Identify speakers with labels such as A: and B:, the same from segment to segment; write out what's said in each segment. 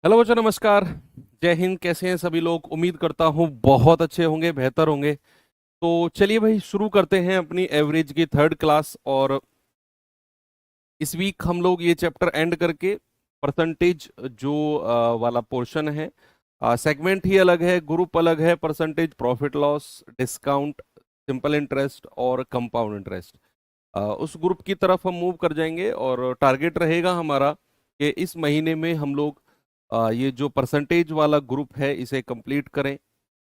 A: Hello बच्चों, नमस्कार। जय हिंद। कैसे हैं सभी लोग? उम्मीद करता हूँ बहुत अच्छे होंगे, बेहतर होंगे। तो चलिए भाई, शुरू करते हैं अपनी एवरेज की थर्ड क्लास। और इस वीक हम लोग ये चैप्टर एंड करके परसेंटेज जो वाला पोर्शन है, सेगमेंट ही अलग है, ग्रुप अलग है। Percentage, profit loss, discount, simple interest और कंपाउंड इंटरेस्ट, उस ग्रुप की तरफ हम मूव कर जाएंगे। और टारगेट रहेगा हमारा कि इस महीने में हम लोग ये जो परसेंटेज वाला ग्रुप है इसे कंप्लीट करें।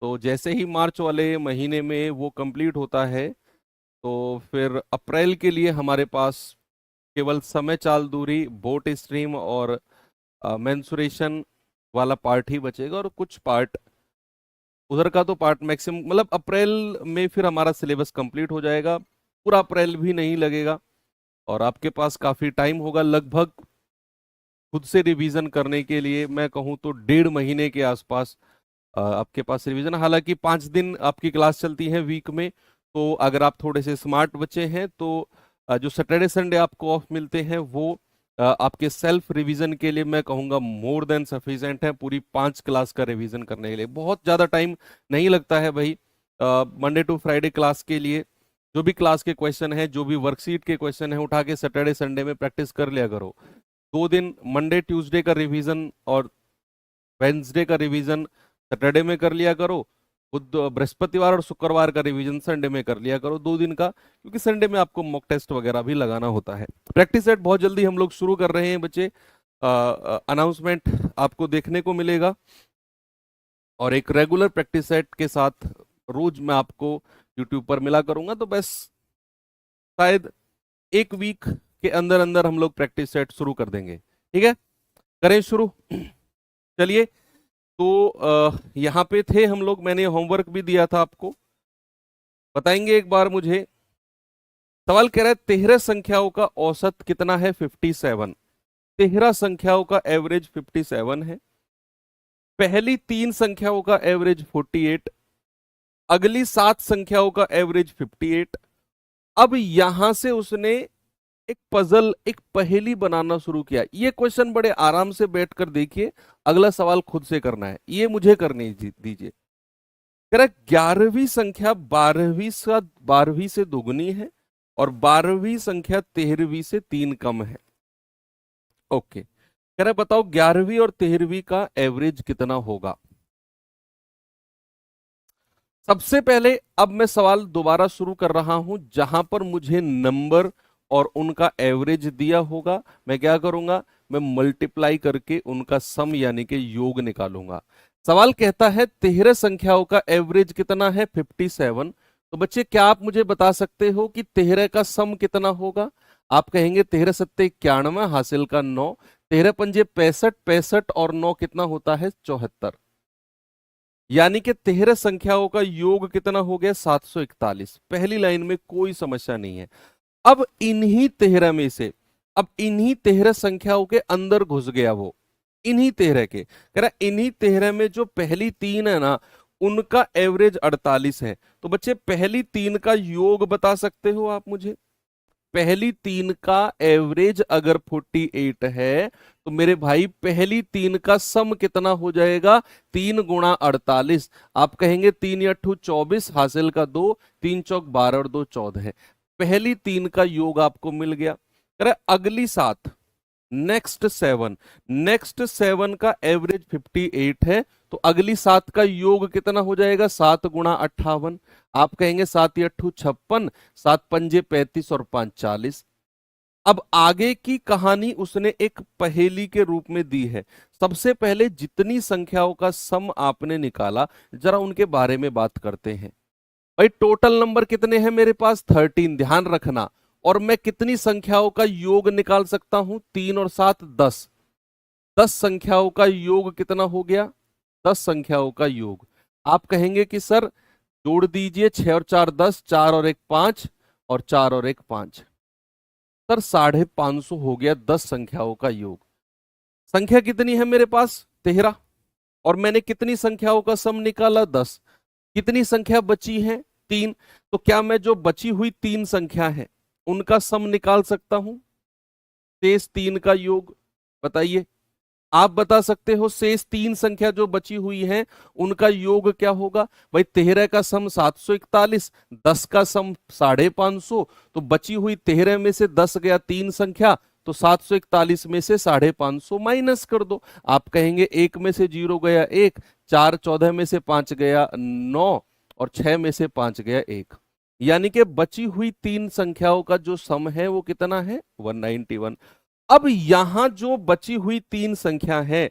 A: तो जैसे ही मार्च वाले महीने में वो कंप्लीट होता है, तो फिर अप्रैल के लिए हमारे पास केवल समय चाल दूरी, बोट स्ट्रीम और मेंसुरेशन वाला पार्ट ही बचेगा। और कुछ पार्ट उधर का तो पार्ट मैक्सिमम, मतलब अप्रैल में फिर हमारा सिलेबस कंप्लीट हो जाएगा। पूरा अप्रैल भी नहीं लगेगा और आपके पास काफी टाइम होगा। लगभग खुद से रिवीजन करने के लिए मैं कहूँ तो 1.5 महीने के आसपास आपके पास रिवीजन। हालांकि 5 दिन आपकी क्लास चलती है वीक में, तो अगर आप थोड़े से स्मार्ट बच्चे हैं तो जो सैटरडे संडे आपको ऑफ मिलते हैं वो आपके सेल्फ रिवीजन के लिए मैं कहूँगा मोर देन सफिशिएंट है। पूरी 5 क्लास का रिवीजन करने के लिए बहुत ज़्यादा टाइम नहीं लगता है भाई। मंडे टू फ्राइडे क्लास के लिए जो भी क्लास के क्वेश्चन है, जो भी वर्कशीट के क्वेश्चन है, उठा के सैटरडे संडे में प्रैक्टिस कर लिया करो। 2 दिन मंडे ट्यूसडे का रिवीजन और वेंसडे का रिवीजन सैटरडे में कर लिया करो। बुध बृहस्पतिवार और शुक्रवार का रिवीजन संडे में कर लिया करो, 2 दिन का, क्योंकि संडे में आपको मॉक टेस्ट वगैरह भी लगाना होता है। प्रैक्टिस सेट बहुत जल्दी हम लोग शुरू कर रहे हैं बच्चे। अनाउंसमेंट आपको देखने को मिलेगा और एक रेगुलर प्रैक्टिस सेट के साथ रोज मैं आपको यूट्यूब पर मिला करूंगा। तो बस शायद एक वीक के अंदर अंदर हम लोग प्रैक्टिस सेट शुरू कर देंगे। ठीक है, करें शुरू। चलिए, तो यहाँ पे थे हम लोग। मैंने होमवर्क भी दिया था आपको, बताएंगे एक बार मुझे। सवाल कह रहा है 13 संख्याओं का औसत कितना है? 57। 13 संख्याओं का एवरेज 57 है। पहली 3 संख्याओं का एवरेज 48। अगली 7 संख्याओं का एवरेज 58। अब यहां से उसने एक पजल, एक पहेली बनाना शुरू किया। ये क्वेश्चन बड़े आराम से बैठकर देखिए, अगला सवाल खुद से करना है, ये मुझे करने दीजिए। कह रहा है 11वीं संख्या 12वीं से दोगुनी है और 12वीं संख्या 13वीं से 3 कम है। ओके, कह रहा है बताओ 11वीं और 13वीं का एवरेज कितना होगा। सबसे पहले अब मैं सवाल दोबारा शुरू कर रहा हूं। जहां पर मुझे नंबर और उनका एवरेज दिया होगा, मैं क्या करूंगा? मैं मल्टीप्लाई करके उनका सम यानी कि योग निकालूंगा। सवाल कहता है 13 संख्याओं का एवरेज कितना है? 57। तो बच्चे, क्या आप मुझे बता सकते हो कि 13 का सम कितना होगा? आप कहेंगे 13 सत्ते 91, हासिल का 9, 13 पंजे 65, 65 और 9 कितना होता है? 74। यानी कि 13 संख्याओं का योग कितना हो गया? 741। पहली लाइन में कोई समस्या नहीं है। अब इन्हीं 13 में से, अब इन्हीं 13 संख्याओं के अंदर घुस गया वो, इन्हीं 13 के, कह रहा इन्हीं 13 में जो पहली 3 है ना, उनका एवरेज 48 है। तो बच्चे, पहली 3 का योग बता सकते हो आप मुझे? पहली 3 का एवरेज अगर 48 है, तो मेरे भाई पहली 3 का सम कितना हो जाएगा? 3 गुणा 48। आप कहेंगे 3 या 24, हासिल का 2, 3 चौक 12 और 2 14 है। पहली 3 का योग आपको मिल गया। कह रहा है अगली 7, नेक्स्ट 7 का एवरेज 58 है, तो अगली 7 का योग कितना हो जाएगा? 7 गुणा 58। आप कहेंगे 7 या 56, 7 पंजे 35 और 5 40। अब आगे की कहानी उसने एक पहेली के रूप में दी है। सबसे पहले जितनी संख्याओं का सम आपने निकाला, जरा उनके बारे में बात करते हैं। भाई, टोटल नंबर कितने हैं मेरे पास? 13, ध्यान रखना। और मैं कितनी संख्याओं का योग निकाल सकता हूं? 3 और 7 10। 10 संख्याओं का योग कितना हो गया? 10 संख्याओं का योग। आप कहेंगे कि सर जोड़ दीजिए, 6 और 4 10, 4 और 1 5 और 4 और 1 5। सर 550 हो गया 10 संख्याओं का योग। संख्या कितनी है मेरे पास? 13। और मैंने कितनी संख्याओं का सम निकाला? 10। कितनी संख्या बची है? 3। तो क्या मैं जो बची हुई 3 संख्या है उनका सम निकाल सकता हूं? शेष 3 का योग बताइए। आप बता सकते हो शेष 3 संख्या जो बची हुई है उनका योग क्या होगा। भाई 13 का सम 741, 10 का सम 550, तो बची हुई 13 में से 10 गया 3 संख्या, तो 741 में से 550 माइनस कर दो। आप कहेंगे 1 में से 0 गया 1, 4 14 में से 5 गया 9, और 6 में से 5 गया 1, यानी कि बची हुई 3 संख्याओं का जो सम है वो कितना है 191। अब यहां जो बची हुई 3 संख्या है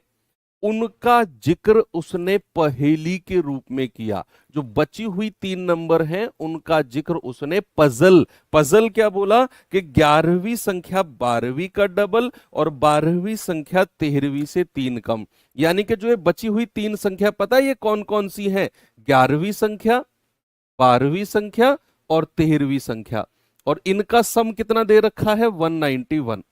A: उनका जिक्र उसने पहेली के रूप में किया। जो बची हुई 3 नंबर हैं उनका जिक्र उसने पजल क्या बोला कि 11वीं संख्या 12वीं का डबल और 12वीं संख्या 13वीं से 3 कम। यानी कि जो ये बची हुई 3 संख्या पता है ये कौन कौन सी है, 11वीं संख्या, 12वीं संख्या और 13वीं संख्या, और इनका सम कितना दे रखा है 191।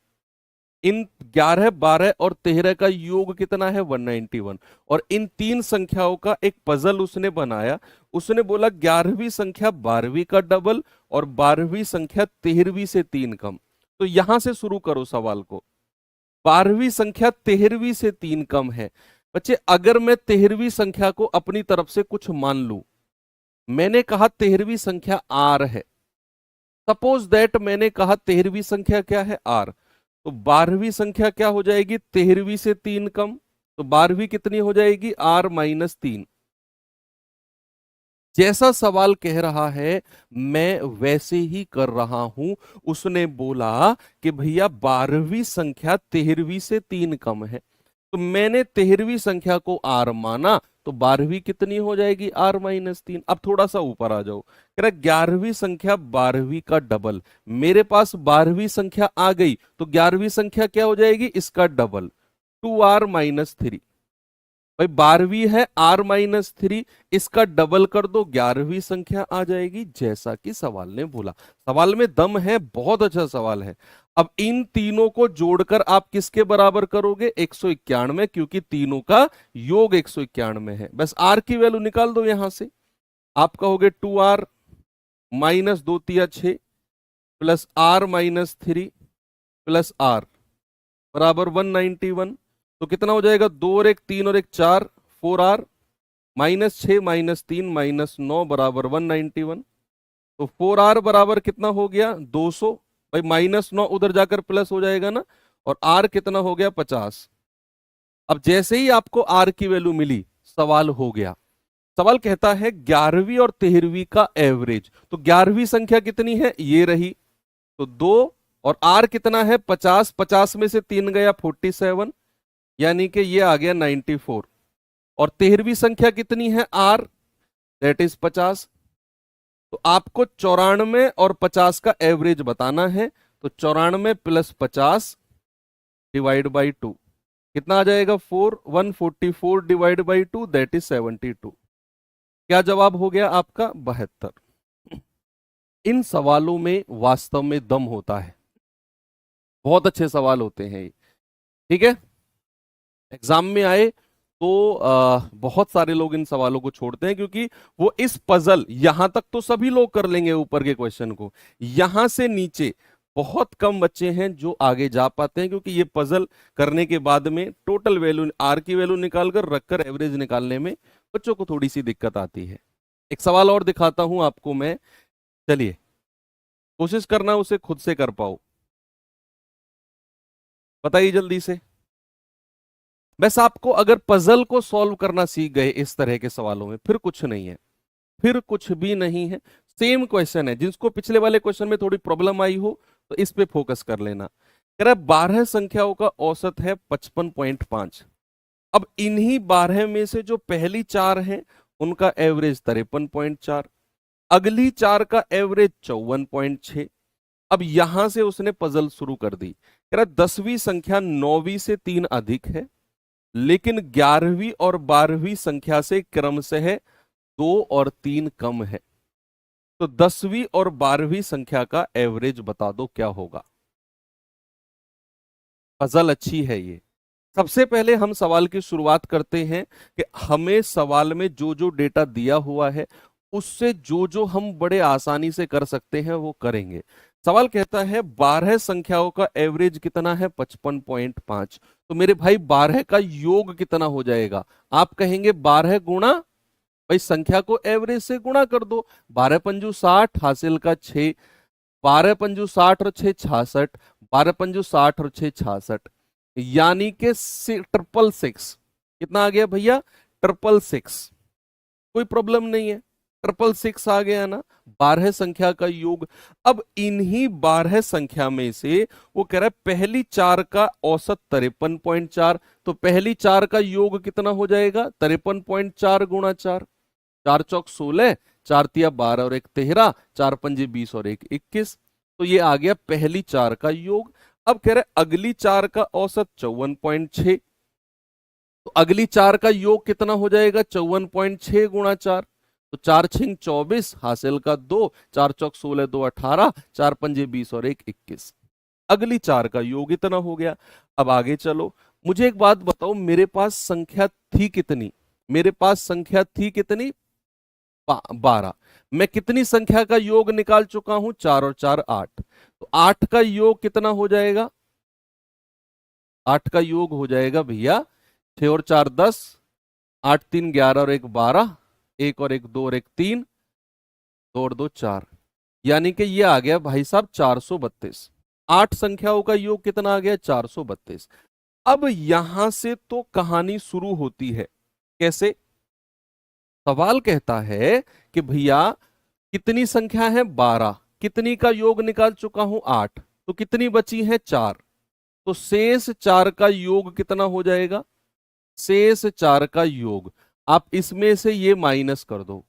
A: इन 11, 12 और 13 का योग कितना है 191, और इन 3 संख्याओं का एक पजल उसने बनाया। उसने बोला 11वीं संख्या 12वीं का डबल और 12वीं संख्या 13वीं से 3 कम। तो यहां से शुरू करो सवाल को। 12वीं संख्या 13वीं से 3 कम है। बच्चे अगर मैं 13वीं संख्या को अपनी तरफ से कुछ मान लू, मैंने कहा 13वीं संख्या आर है, सपोज दैट मैंने कहा 13वीं संख्या क्या है आर, तो 12वीं संख्या क्या हो जाएगी 13वीं से 3 कम, तो 12वीं कितनी हो जाएगी आर माइनस 3। जैसा सवाल कह रहा है मैं वैसे ही कर रहा हूं। उसने बोला कि भैया 12वीं संख्या 13वीं से 3 कम है, तो मैंने 13वीं संख्या को आर माना, तो 12वीं कितनी हो जाएगी आर माइनस 3। अब थोड़ा सा ऊपर आ जाओ, कह रहा 11वीं संख्या 12वीं का डबल, मेरे पास 12वीं संख्या आ गई, तो 11वीं संख्या क्या हो जाएगी इसका डबल 2r माइनस 3। भाई 12वीं है r माइनस 3, इसका डबल कर दो 11वीं संख्या आ जाएगी, जैसा कि सवाल ने बोला। सवाल में दम है, बहुत अच्छा सवाल है। अब इन तीनों को जोड़कर आप किसके बराबर करोगे 191, क्योंकि तीनों का योग 191 है। बस r की वैल्यू निकाल दो यहां से। आप कहोगे 2r माइनस 2 तिया 6 plus r minus 3 plus r बराबर 191। तो कितना हो जाएगा 2 और 1 3 और 1 4, 4r माइनस 6 माइनस 3 माइनस 9 बराबर 191। तो 4r बराबर कितना हो गया 200। भाई माइनस 9 उधर जाकर प्लस हो जाएगा ना, और r कितना हो गया 50। अब जैसे ही आपको r की वैल्यू मिली सवाल हो गया। सवाल कहता है 11वीं और 13वीं का एवरेज, तो 11वीं संख्या कितनी है ये रही, तो 2, और r कितना है 50, 50 में से 3 गया 47, यानी कि ये आ गया 94। और 13वीं संख्या कितनी है r, दैट इज 50। तो आपको 94 और 50 का एवरेज बताना है, तो 94 प्लस 50 डिवाइड बाई 2 कितना आ जाएगा 4, 144 डिवाइड बाई 2 दैट इज 72। क्या जवाब हो गया आपका 72। इन सवालों में वास्तव में दम होता है, बहुत अच्छे सवाल होते हैं ये, ठीक है। एग्जाम में आए तो बहुत सारे लोग इन सवालों को छोड़ते हैं, क्योंकि वो इस पजल, यहां तक तो सभी लोग कर लेंगे ऊपर के क्वेश्चन को, यहां से नीचे बहुत कम बच्चे हैं जो आगे जा पाते हैं, क्योंकि ये पजल करने के बाद में टोटल वैल्यू आर की वैल्यू निकालकर रखकर एवरेज निकालने में बच्चों को थोड़ी सी दिक्कत आती है। एक सवाल और दिखाता हूं आपको मैं, चलिए कोशिश करना उसे खुद से कर पाओ, बताइए जल्दी से। बस आपको अगर पजल को सॉल्व करना सीख गए इस तरह के सवालों में, फिर कुछ नहीं है, फिर कुछ भी नहीं है। सेम क्वेश्चन है, जिसको पिछले वाले क्वेश्चन में थोड़ी प्रॉब्लम आई हो तो इस पे फोकस कर लेना। कह रहा है 12 संख्याओं का औसत है 55.5। अब इन्हीं 12 में से जो पहली 4 हैं उनका एवरेज 53.4, अगली 4 का एवरेज 54.6। अब यहां से उसने पजल शुरू कर दी। कह रहा 10वीं संख्या 9वीं से 3 अधिक है, लेकिन 11वीं और 12वीं संख्या से क्रमशः 2 और 3 कम है, तो 10वीं और 12वीं संख्या का एवरेज बता दो क्या होगा। पजल अच्छी है ये। सबसे पहले हम सवाल की शुरुआत करते हैं कि हमें सवाल में जो जो डेटा दिया हुआ है उससे जो जो हम बड़े आसानी से कर सकते हैं वो करेंगे। सवाल कहता है 12 संख्याओं का एवरेज कितना है 55.5। तो मेरे भाई 12 का योग कितना हो जाएगा? आप कहेंगे 12 गुणा, भाई संख्या को एवरेज से गुणा कर दो। 12 पंजू 60, हासिल का 6, 12 पंजू 60 और 6 66, 12 पंजू 60 और 6 66, यानी के 666। कितना आ गया भैया? 666। कोई प्रॉब्लम नहीं है, 666 आ गया ना, 12 संख्या का योग। अब इन्हीं 12 संख्या में से वो कह रहा है पहली 4 का औसत 53.4, तो पहली 4 का योग कितना हो जाएगा? 53.4 गुणा 4, 4 चौक 16, 4 तिया 12 और 1 13, 4 पंजे 20 और 1 21। तो ये आ गया पहली 4 का योग। अब कह रहे अगली 4 का औसत 54.6, तो अगली 4 का योग कितना हो जाएगा? 54.6 गुणा 4, तो 4 छिंग 24, हासिल का 2, 4 चौक 16, 2 18, 4 पंजे 20 और 1 21। अगली 4 का योग इतना हो गया। अब आगे चलो, मुझे एक बात बताओ, मेरे पास संख्या थी कितनी? मेरे पास संख्या थी कितनी? 12। मैं कितनी संख्या का योग निकाल चुका हूं? 4 और 4 8। तो 8 का योग कितना हो जाएगा? 8 का योग हो जाएगा भैया 6 और 4 10, 8 3 11 और 1 12, 1 और 1 2 और 1 3, 2 और 2 4, यानी कि ये आ गया भाई साहब 432। 8 संख्याओं का योग कितना आ गया? 432। अब यहां से तो कहानी शुरू होती है। कैसे? सवाल कहता है कि भैया कितनी संख्या है? 12, कितनी का योग निकाल चुका हूं? 8, तो कितनी बची है? 4, तो शेष 4 का योग कितना हो जाएगा? शेष 4 का योग, आप इसमें से ये माइनस कर दो,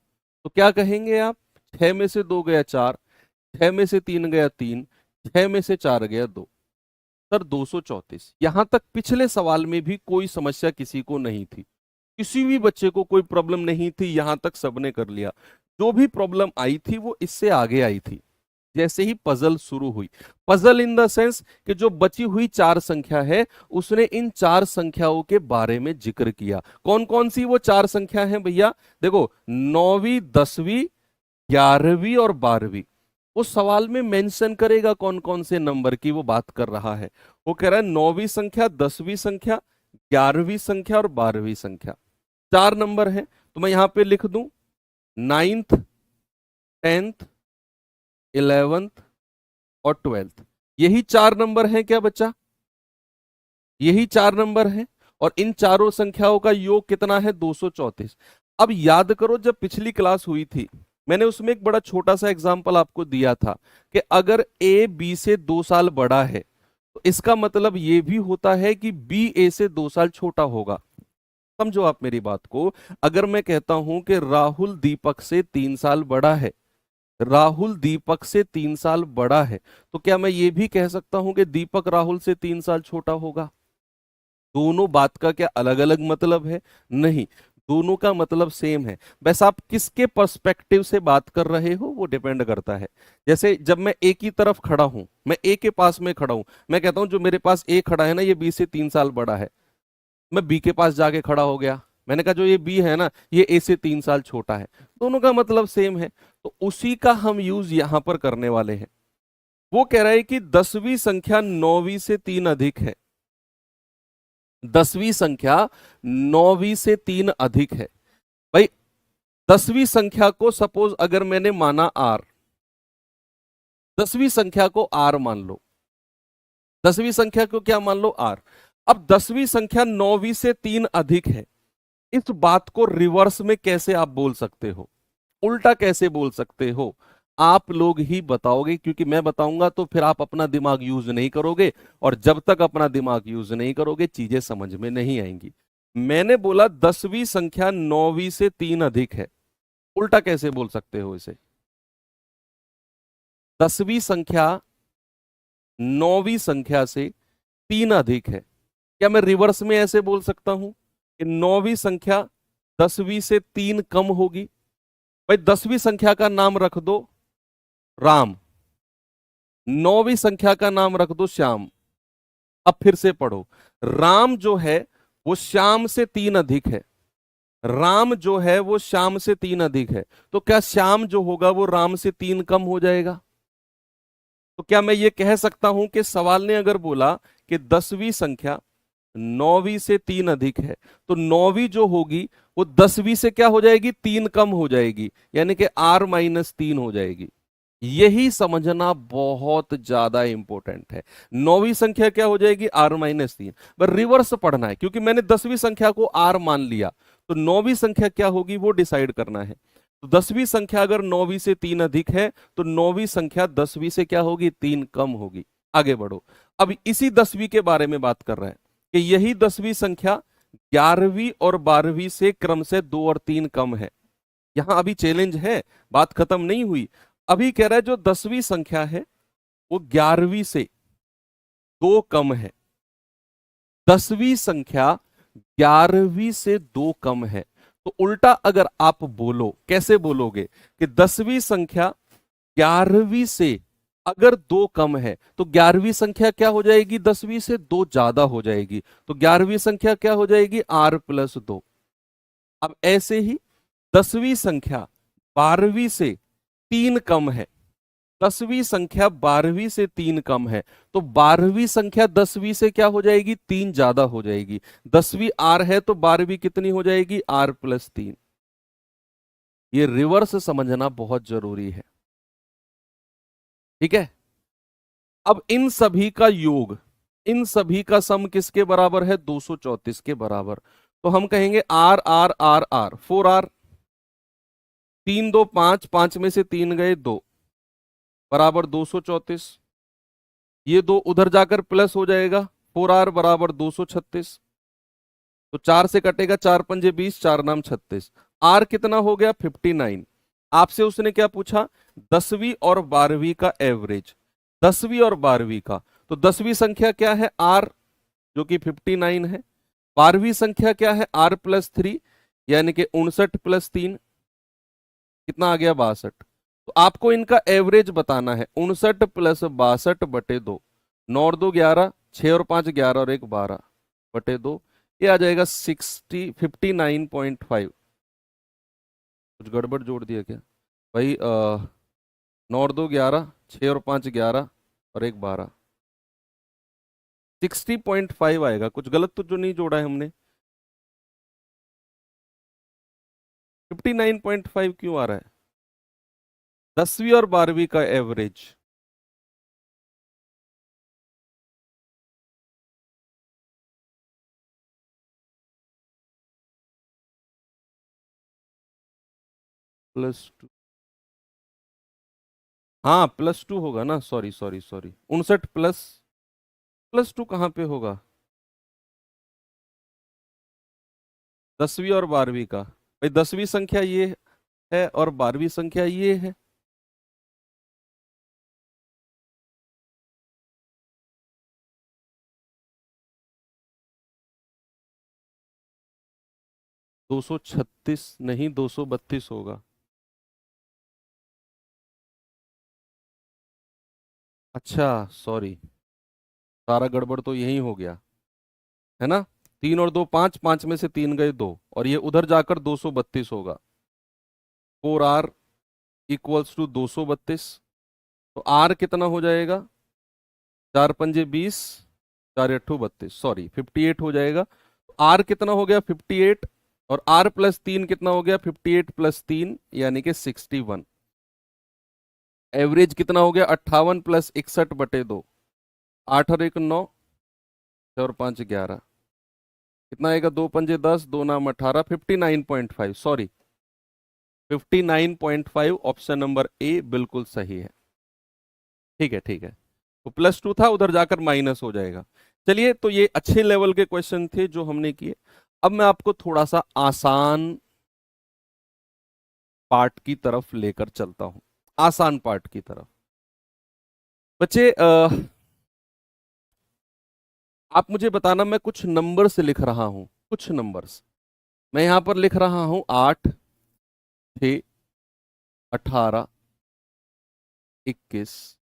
A: तो क्या कहेंगे आप? 6 में से 2 गया 4, 6 में से 3 गया 3, 6 में से 4 गया 2, सर 234। यहां तक पिछले सवाल में भी कोई समस्या किसी को नहीं थी, किसी भी बच्चे को कोई प्रॉब्लम नहीं थी, यहां तक सबने कर लिया। जो भी प्रॉब्लम आई थी वो इससे आगे आई थी, जैसे ही पजल शुरू हुई। पजल इन द सेंस कि जो बची हुई 4 संख्या है उसने इन 4 संख्याओं के बारे में जिक्र किया। कौन कौन सी वो 4 संख्या है भैया? देखो, 9वीं 10वीं 11वीं और 12वीं। वो सवाल में मेंशन करेगा कौन कौन से नंबर की वो बात कर रहा है। वो कह रहा है 9वीं संख्या, 10वीं संख्या, 11वीं संख्या और 12वीं संख्या। 4 नंबर है, तो मैं यहां पे लिख दूं 9th 10th 11th और 12th। यही 4 नंबर है क्या बच्चा? यही 4 नंबर है, और इन चारों संख्याओं का योग कितना है? 234। अब याद करो, जब पिछली क्लास हुई थी मैंने उसमें एक बड़ा छोटा सा एग्जांपल आपको दिया था कि अगर ए बी से 2 साल बड़ा है तो इसका मतलब ये भी होता है कि बी ए से 2 साल छोटा होगा। समझो आप मेरी बात को। अगर मैं कहता हूं कि राहुल दीपक से 3 साल बड़ा है, राहुल दीपक से 3 साल बड़ा है, तो क्या मैं ये भी कह सकता हूं कि दीपक राहुल से 3 साल छोटा होगा? दोनों बात का क्या अलग अलग मतलब है? नहीं, दोनों का मतलब सेम है, बस आप किसके पर्सपेक्टिव से बात कर रहे हो वो डिपेंड करता है। जैसे जब मैं ए की तरफ खड़ा हूं, मैं ए के पास में खड़ा हूं, मैं कहता हूं जो मेरे पास ए खड़ा है ना ये बी से 3 साल बड़ा है। मैं बी के पास जाके खड़ा हो गया, मैंने कहा जो ये बी है ना ये ए से 3 साल छोटा है। दोनों का मतलब सेम है, तो उसी का हम यूज यहां पर करने वाले हैं। वो कह रहा है कि 10वीं संख्या 9वीं से 3 अधिक है। 10वीं संख्या 9वीं से 3 अधिक है। भाई 10वीं संख्या को सपोज अगर मैंने माना आर, 10वीं संख्या को आर मान लो, 10वीं संख्या को क्या मान लो? आर। अब 10वीं संख्या 9वीं से 3 अधिक है, इस बात को रिवर्स में कैसे आप बोल सकते हो? उल्टा कैसे बोल सकते हो? आप लोग ही बताओगे, क्योंकि मैं बताऊंगा तो फिर आप अपना दिमाग यूज नहीं करोगे, और जब तक अपना दिमाग यूज नहीं करोगे चीजें समझ में नहीं आएंगी। मैंने बोला 10वीं संख्या 9वीं से 3 अधिक है, उल्टा कैसे बोल सकते हो इसे? 10वीं संख्या 9वीं संख्या से 3 अधिक है, क्या मैं रिवर्स में ऐसे बोल सकता हूं कि 9वीं संख्या 10वीं से 3 कम होगी? भाई 10वीं संख्या का नाम रख दो राम, 9वीं संख्या का नाम रख दो श्याम। अब फिर से पढ़ो, राम जो है वो श्याम से 3 अधिक है, राम जो है वो श्याम से 3 अधिक है, तो क्या श्याम जो होगा वो राम से 3 कम हो जाएगा? तो क्या मैं ये कह सकता हूं कि सवाल ने अगर बोला कि 10वीं संख्या 9वीं से 3 अधिक है, तो 9वीं जो होगी वो 10वीं से क्या हो जाएगी, 3 कम हो जाएगी, यानी कि R-3 हो जाएगी। यही समझना बहुत ज्यादा इंपॉर्टेंट है। 9वीं संख्या क्या हो जाएगी, R-3। पर रिवर्स पढ़ना है, क्योंकि मैंने 10वीं संख्या को R मान लिया, तो 9वीं संख्या क्या होगी वो डिसाइड करना है। तो 10वीं संख्या अगर 9वीं से 3 अधिक है, तो 9वीं संख्या 10वीं से क्या होगी, 3 कम होगी। आगे बढ़ो। अब इसी 10वीं के बारे में बात कर रहे हैं कि यही 10वीं संख्या 11वीं और 12वीं से क्रम से 2 और 3 कम है। यहां अभी चैलेंज है, बात खत्म नहीं हुई। अभी कह रहा है जो 10वीं संख्या है वो 11वीं से 2 कम है। 10वीं संख्या 11वीं से 2 कम है। तो उल्टा अगर आप बोलो, कैसे बोलोगे कि 10वीं संख्या 11वीं से अगर 2 कम है, तो 11वीं संख्या क्या हो जाएगी, 10वीं से 2 ज्यादा हो जाएगी। तो 11वीं संख्या क्या हो जाएगी, R+2। अब ऐसे ही 10वीं संख्या 12वीं से 3 कम है। 10वीं संख्या 12वीं से 3 कम है, तो 12वीं संख्या 10वीं से क्या हो जाएगी, 3 ज्यादा हो जाएगी। 10वीं R है तो 12वीं कितनी हो जाएगी, R+3। ये रिवर्स समझना बहुत जरूरी है, ठीक है। अब इन सभी का योग, इन सभी का सम किसके बराबर है, 234 के बराबर। तो हम कहेंगे R R R R 4R, 3 2 5, 5 में से 3 गए 2, बराबर 234। ये 2 उधर जाकर प्लस हो जाएगा, 4R बराबर 236। तो 4 से कटेगा, 4 पंजे 20, 4 नाम 36। R कितना हो गया, 59। आपसे उसने क्या पूछा, 10वीं और 12वीं का एवरेज, 10वीं और 12वीं का। तो 10वीं संख्या क्या है, R, जो कि 59 है। 12वीं संख्या क्या है, R+3, यानी कि 59+3 कितना आ गया, 62। तो आपको इनका एवरेज बताना है, 59 + 62/2। 9 और 2 11, 6 और 5 11 और 1 12/2। ये आ जाएगा 59.5। कुछ गड़बड़ जोड़ दिया क्या भाई, 9 और 2 11, 6 और 5 11 और 1 12, 60.5 आएगा। कुछ गलत तो जो नहीं जोड़ा है हमने, 59.5 क्यों आ रहा है, 10वीं और 12वीं का एवरेज। +2, हाँ +2 होगा ना, सॉरी सॉरी सॉरी, 59 प्लस +2 कहाँ पे होगा, 10वीं और 12वीं का। भाई 10वीं संख्या ये है और 12वीं संख्या ये है। दो सौ छत्तीस नहीं, 232 होगा। अच्छा सॉरी, सारा गड़बड़ तो यही हो गया है ना। 3 और 2 5, 5 में से 3 गए 2, और ये उधर जाकर 232 होगा। 4R = 232। तो R कितना हो जाएगा, 4 पंजे 20, 4 अट्ठू 32, सॉरी 58 हो जाएगा। R कितना हो गया, 58। और R+3 कितना हो गया, 58 + 3 यानी कि 61। एवरेज कितना हो गया, 58 + 61/2। 8 और 1 9, 6 और 5 11, कितना आएगा, 2 पंजे 10, 2 नाम 18, 59.5, सॉरी 59.5। ऑप्शन नंबर ए बिल्कुल सही है, ठीक है ठीक है। तो +2 था, उधर जाकर माइनस हो जाएगा। चलिए, तो ये अच्छे लेवल के क्वेश्चन थे जो हमने किए। अब मैं आपको थोड़ा सा आसान पार्ट की तरफ लेकर चलता हूं, आसान पार्ट की तरफ। बच्चे आप मुझे बताना, मैं कुछ नंबर से लिख रहा हूं, कुछ नंबर्स मैं यहां पर लिख रहा हूं, 8, 6, 18, 21,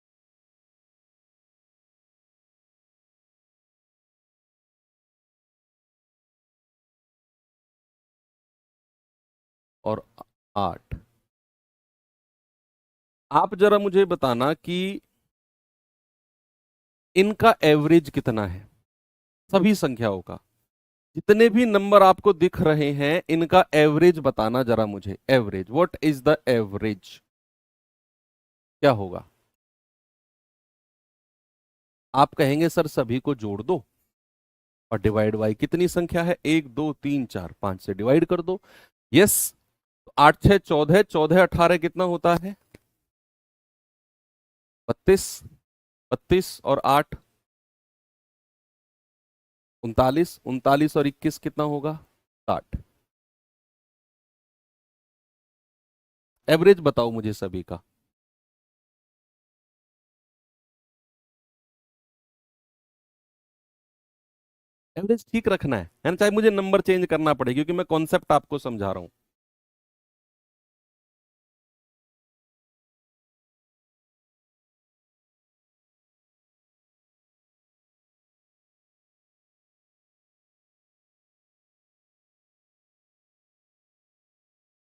A: और 8। आप जरा मुझे बताना कि इनका एवरेज कितना है, सभी संख्याओं का, जितने भी नंबर आपको दिख रहे हैं इनका एवरेज बताना जरा मुझे। Average, what is the average, क्या होगा? आप कहेंगे सर सभी को जोड़ दो और डिवाइड बाई कितनी संख्या है, 1 2 3 4 5 से डिवाइड कर दो। यस, 8 6 14, 14 18 कितना होता है? 32, 32 और 8 39, 39 और 21 कितना होगा? 60। एवरेज बताओ मुझे सभी का। एवरेज ठीक रखना है ना, चाहे मुझे नंबर चेंज करना पड़े, क्योंकि मैं कॉन्सेप्ट आपको समझा रहा हूं।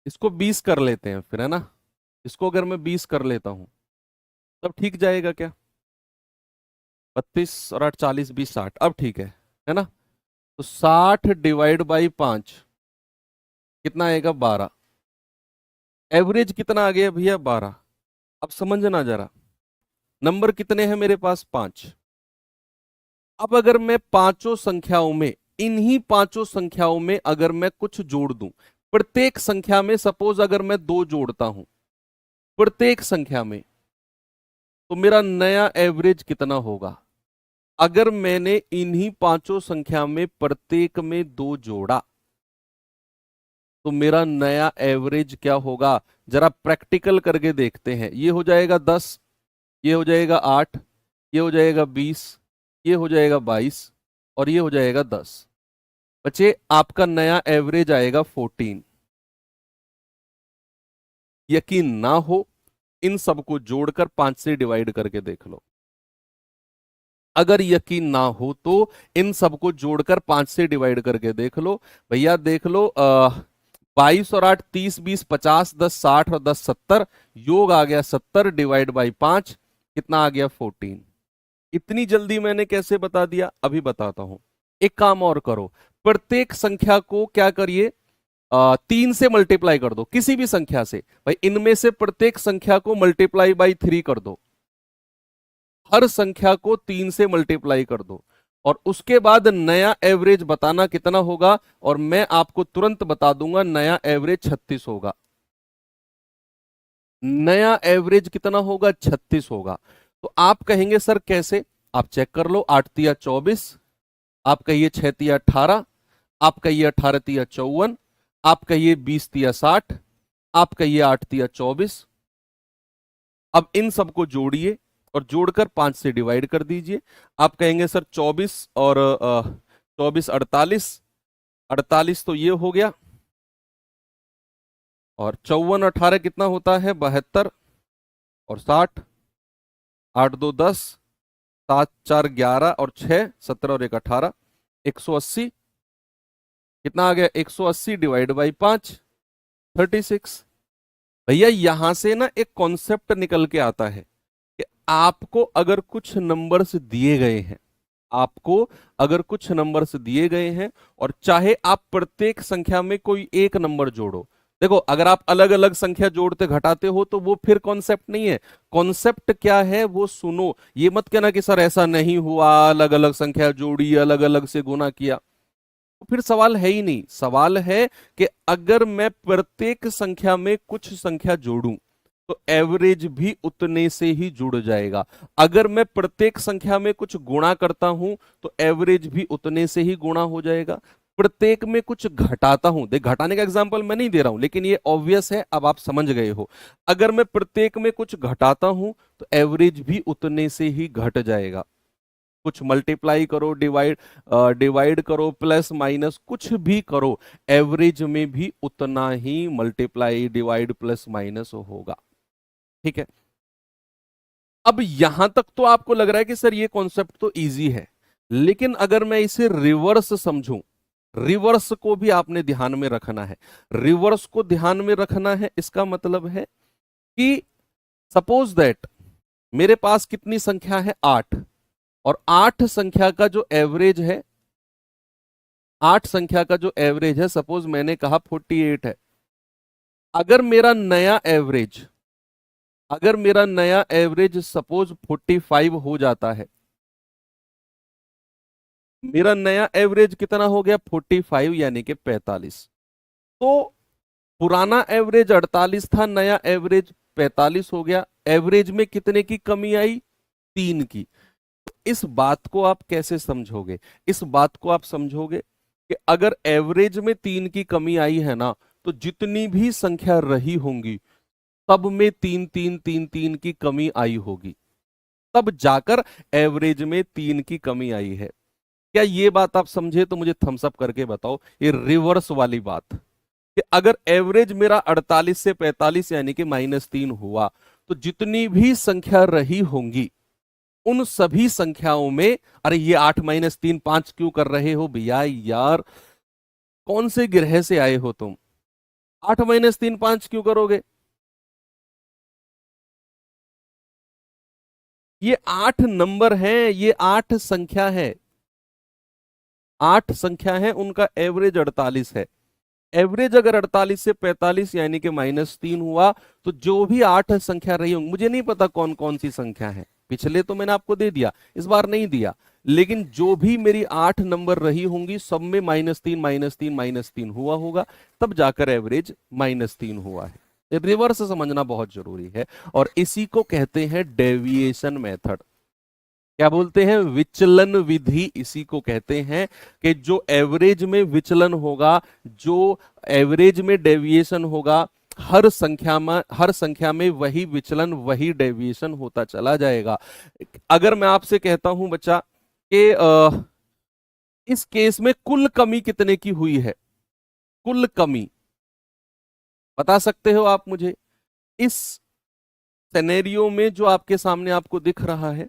A: इसको 20 कर लेते हैं फिर, है ना? इसको अगर मैं 20 कर लेता हूं तब ठीक जाएगा क्या? 32 और 8 40 20 60, अब ठीक है ना? तो 60 डिवाइड बाई 5 कितना आएगा? 12। एवरेज कितना आ गया भैया? 12। अब समझना जरा, नंबर कितने हैं मेरे पास? 5। अब अगर मैं पांचों संख्याओं में, इन्हीं पांचों संख्याओं में अगर मैं कुछ जोड़ दूं, प्रत्येक संख्या में सपोज अगर मैं 2 जोड़ता हूं प्रत्येक संख्या में, तो मेरा नया एवरेज कितना होगा? अगर मैंने इन्हीं पांचों संख्या में प्रत्येक में 2 जोड़ा तो मेरा नया एवरेज क्या होगा? जरा प्रैक्टिकल करके देखते हैं। ये हो जाएगा 10, ये हो जाएगा 8, ये हो जाएगा 20, ये हो जाएगा 22 और ये हो जाएगा 10। बच्चे आपका नया एवरेज आएगा 14। यकीन ना हो, इन सबको जोड़कर 5 से डिवाइड करके देख लो। अगर यकीन ना हो तो इन सबको जोड़कर 5 से डिवाइड करके देख लो। भैया देख लो, 22 और 8 30 20 50, 10 60 और 10 70, योग आ गया 70 डिवाइड बाई 5 कितना आ गया? 14। इतनी जल्दी मैंने कैसे बता दिया? अभी बताता हूं। एक काम और करो, प्रत्येक संख्या को क्या करिए, 3 से मल्टीप्लाई कर दो, किसी भी संख्या से। भाई इनमें से प्रत्येक संख्या को मल्टीप्लाई बाई 3 कर दो, हर संख्या को 3 से मल्टीप्लाई कर दो और उसके बाद नया एवरेज बताना कितना होगा, और मैं आपको तुरंत बता दूंगा नया एवरेज 36 होगा। नया एवरेज कितना होगा? 36 होगा। तो आप कहेंगे सर कैसे? आप चेक कर लो, 8 तिया 24, आप कहिए 6 तिया 18, आप कहिए 18 तिया 54, आप कहिए 20 तिया 60, आप कहिए 8 तिया 24। अब इन सबको जोड़िए और जोड़कर 5 से डिवाइड कर दीजिए। आप कहेंगे सर 24 और 24 48, 48 तो ये हो गया, और 54 18 कितना होता है? 72 और 60, 8 2 10, 7 4 11 और 6 17 और 1 18, 180 कितना आ गया? 180 डिवाइड बाई 5 36। भैया यहां से ना एक कॉन्सेप्ट निकल के आता है कि आपको अगर कुछ नंबर्स दिए गए हैं, आपको अगर कुछ नंबर्स दिए गए हैं और चाहे आप प्रत्येक संख्या में कोई एक नंबर जोड़ो, देखो अगर आप अलग अलग संख्या जोड़ते घटाते हो तो वो फिर कॉन्सेप्ट नहीं है। कॉन्सेप्ट क्या है वो सुनो, ये मत कहना कि सर ऐसा नहीं हुआ, अलग अलग संख्या जोड़ी अलग अलग से गुना किया, तो फिर सवाल है ही नहीं। सवाल है कि अगर मैं प्रत्येक संख्या में कुछ संख्या जोड़ूं तो एवरेज भी उतने से ही जुड़ जाएगा। अगर मैं प्रत्येक संख्या में कुछ गुणा करता हूं तो एवरेज भी उतने से ही गुणा हो जाएगा। प्रत्येक में कुछ घटाता हूं, देख घटाने का एग्जांपल मैं नहीं दे रहा हूं लेकिन ये ऑब्वियस है, अब आप समझ गए हो। अगर मैं प्रत्येक में कुछ घटाता हूं तो एवरेज भी उतने से ही घट जाएगा। कुछ मल्टीप्लाई करो, डिवाइड करो, प्लस माइनस कुछ भी करो, एवरेज में भी उतना ही मल्टीप्लाई डिवाइड प्लस माइनस होगा। ठीक है, अब यहां तक तो आपको लग रहा है कि सर ये कॉन्सेप्ट तो इजी है, लेकिन अगर मैं इसे रिवर्स समझूं, रिवर्स को भी आपने ध्यान में रखना है। रिवर्स को ध्यान में रखना है इसका मतलब है कि सपोज दैट मेरे पास कितनी संख्या है? 8, और 8 संख्या का जो एवरेज है, 8 संख्या का जो एवरेज है, सपोज मैंने कहा 48 है। अगर मेरा नया एवरेज, अगर मेरा नया एवरेज सपोज 45 हो जाता है, मेरा नया एवरेज कितना हो गया 45 यानी कि 45। तो पुराना एवरेज 48 था, नया एवरेज 45 हो गया। एवरेज में कितने की कमी आई? 3 की। तो इस बात को आप कैसे समझोगे? इस बात को आप समझोगे कि अगर एवरेज में 3 की कमी आई है ना, तो जितनी भी संख्या रही होंगी सब में 3 3 3 3 की कमी आई होगी, तब जाकर एवरेज में 3 की कमी आई है। क्या ये बात आप समझे? तो मुझे थम्स अप करके बताओ ये रिवर्स वाली बात, कि अगर एवरेज मेरा 48 से 45 यानी कि -3 हुआ, तो जितनी भी संख्या रही होंगी उन सभी संख्याओं में, अरे ये 8 -3 5 क्यों कर रहे हो भैया? यार कौन से ग्रह से आए हो तुम? 8 -3 5 क्यों करोगे? ये 8 नंबर हैं, ये 8 संख्या है, 8 संख्या है, उनका एवरेज 48 है। एवरेज अगर 48 से 45 यानी कि -3 हुआ, तो जो भी 8 संख्या रही होंगी, मुझे नहीं पता कौन कौन सी संख्या है, पिछले तो मैंने आपको दे दिया, इस बार नहीं दिया, लेकिन जो भी मेरी 8 नंबर रही होंगी सब में -3 -3 -3 हुआ होगा, तब जाकर एवरेज -3 हुआ है। रिवर्स समझना बहुत जरूरी है, और इसी को कहते हैं डेविएशन मेथड। क्या बोलते हैं? विचलन विधि इसी को कहते हैं, कि जो एवरेज में विचलन होगा, जो एवरेज में डेविएशन होगा, हर संख्या में वही विचलन, वही डेविएशन होता चला जाएगा। अगर मैं आपसे कहता हूं बच्चा कि इस केस में कुल कमी कितने की हुई है, कुल कमी बता सकते हो आप मुझे? इस सिनेरियो में जो आपके सामने आपको दिख रहा है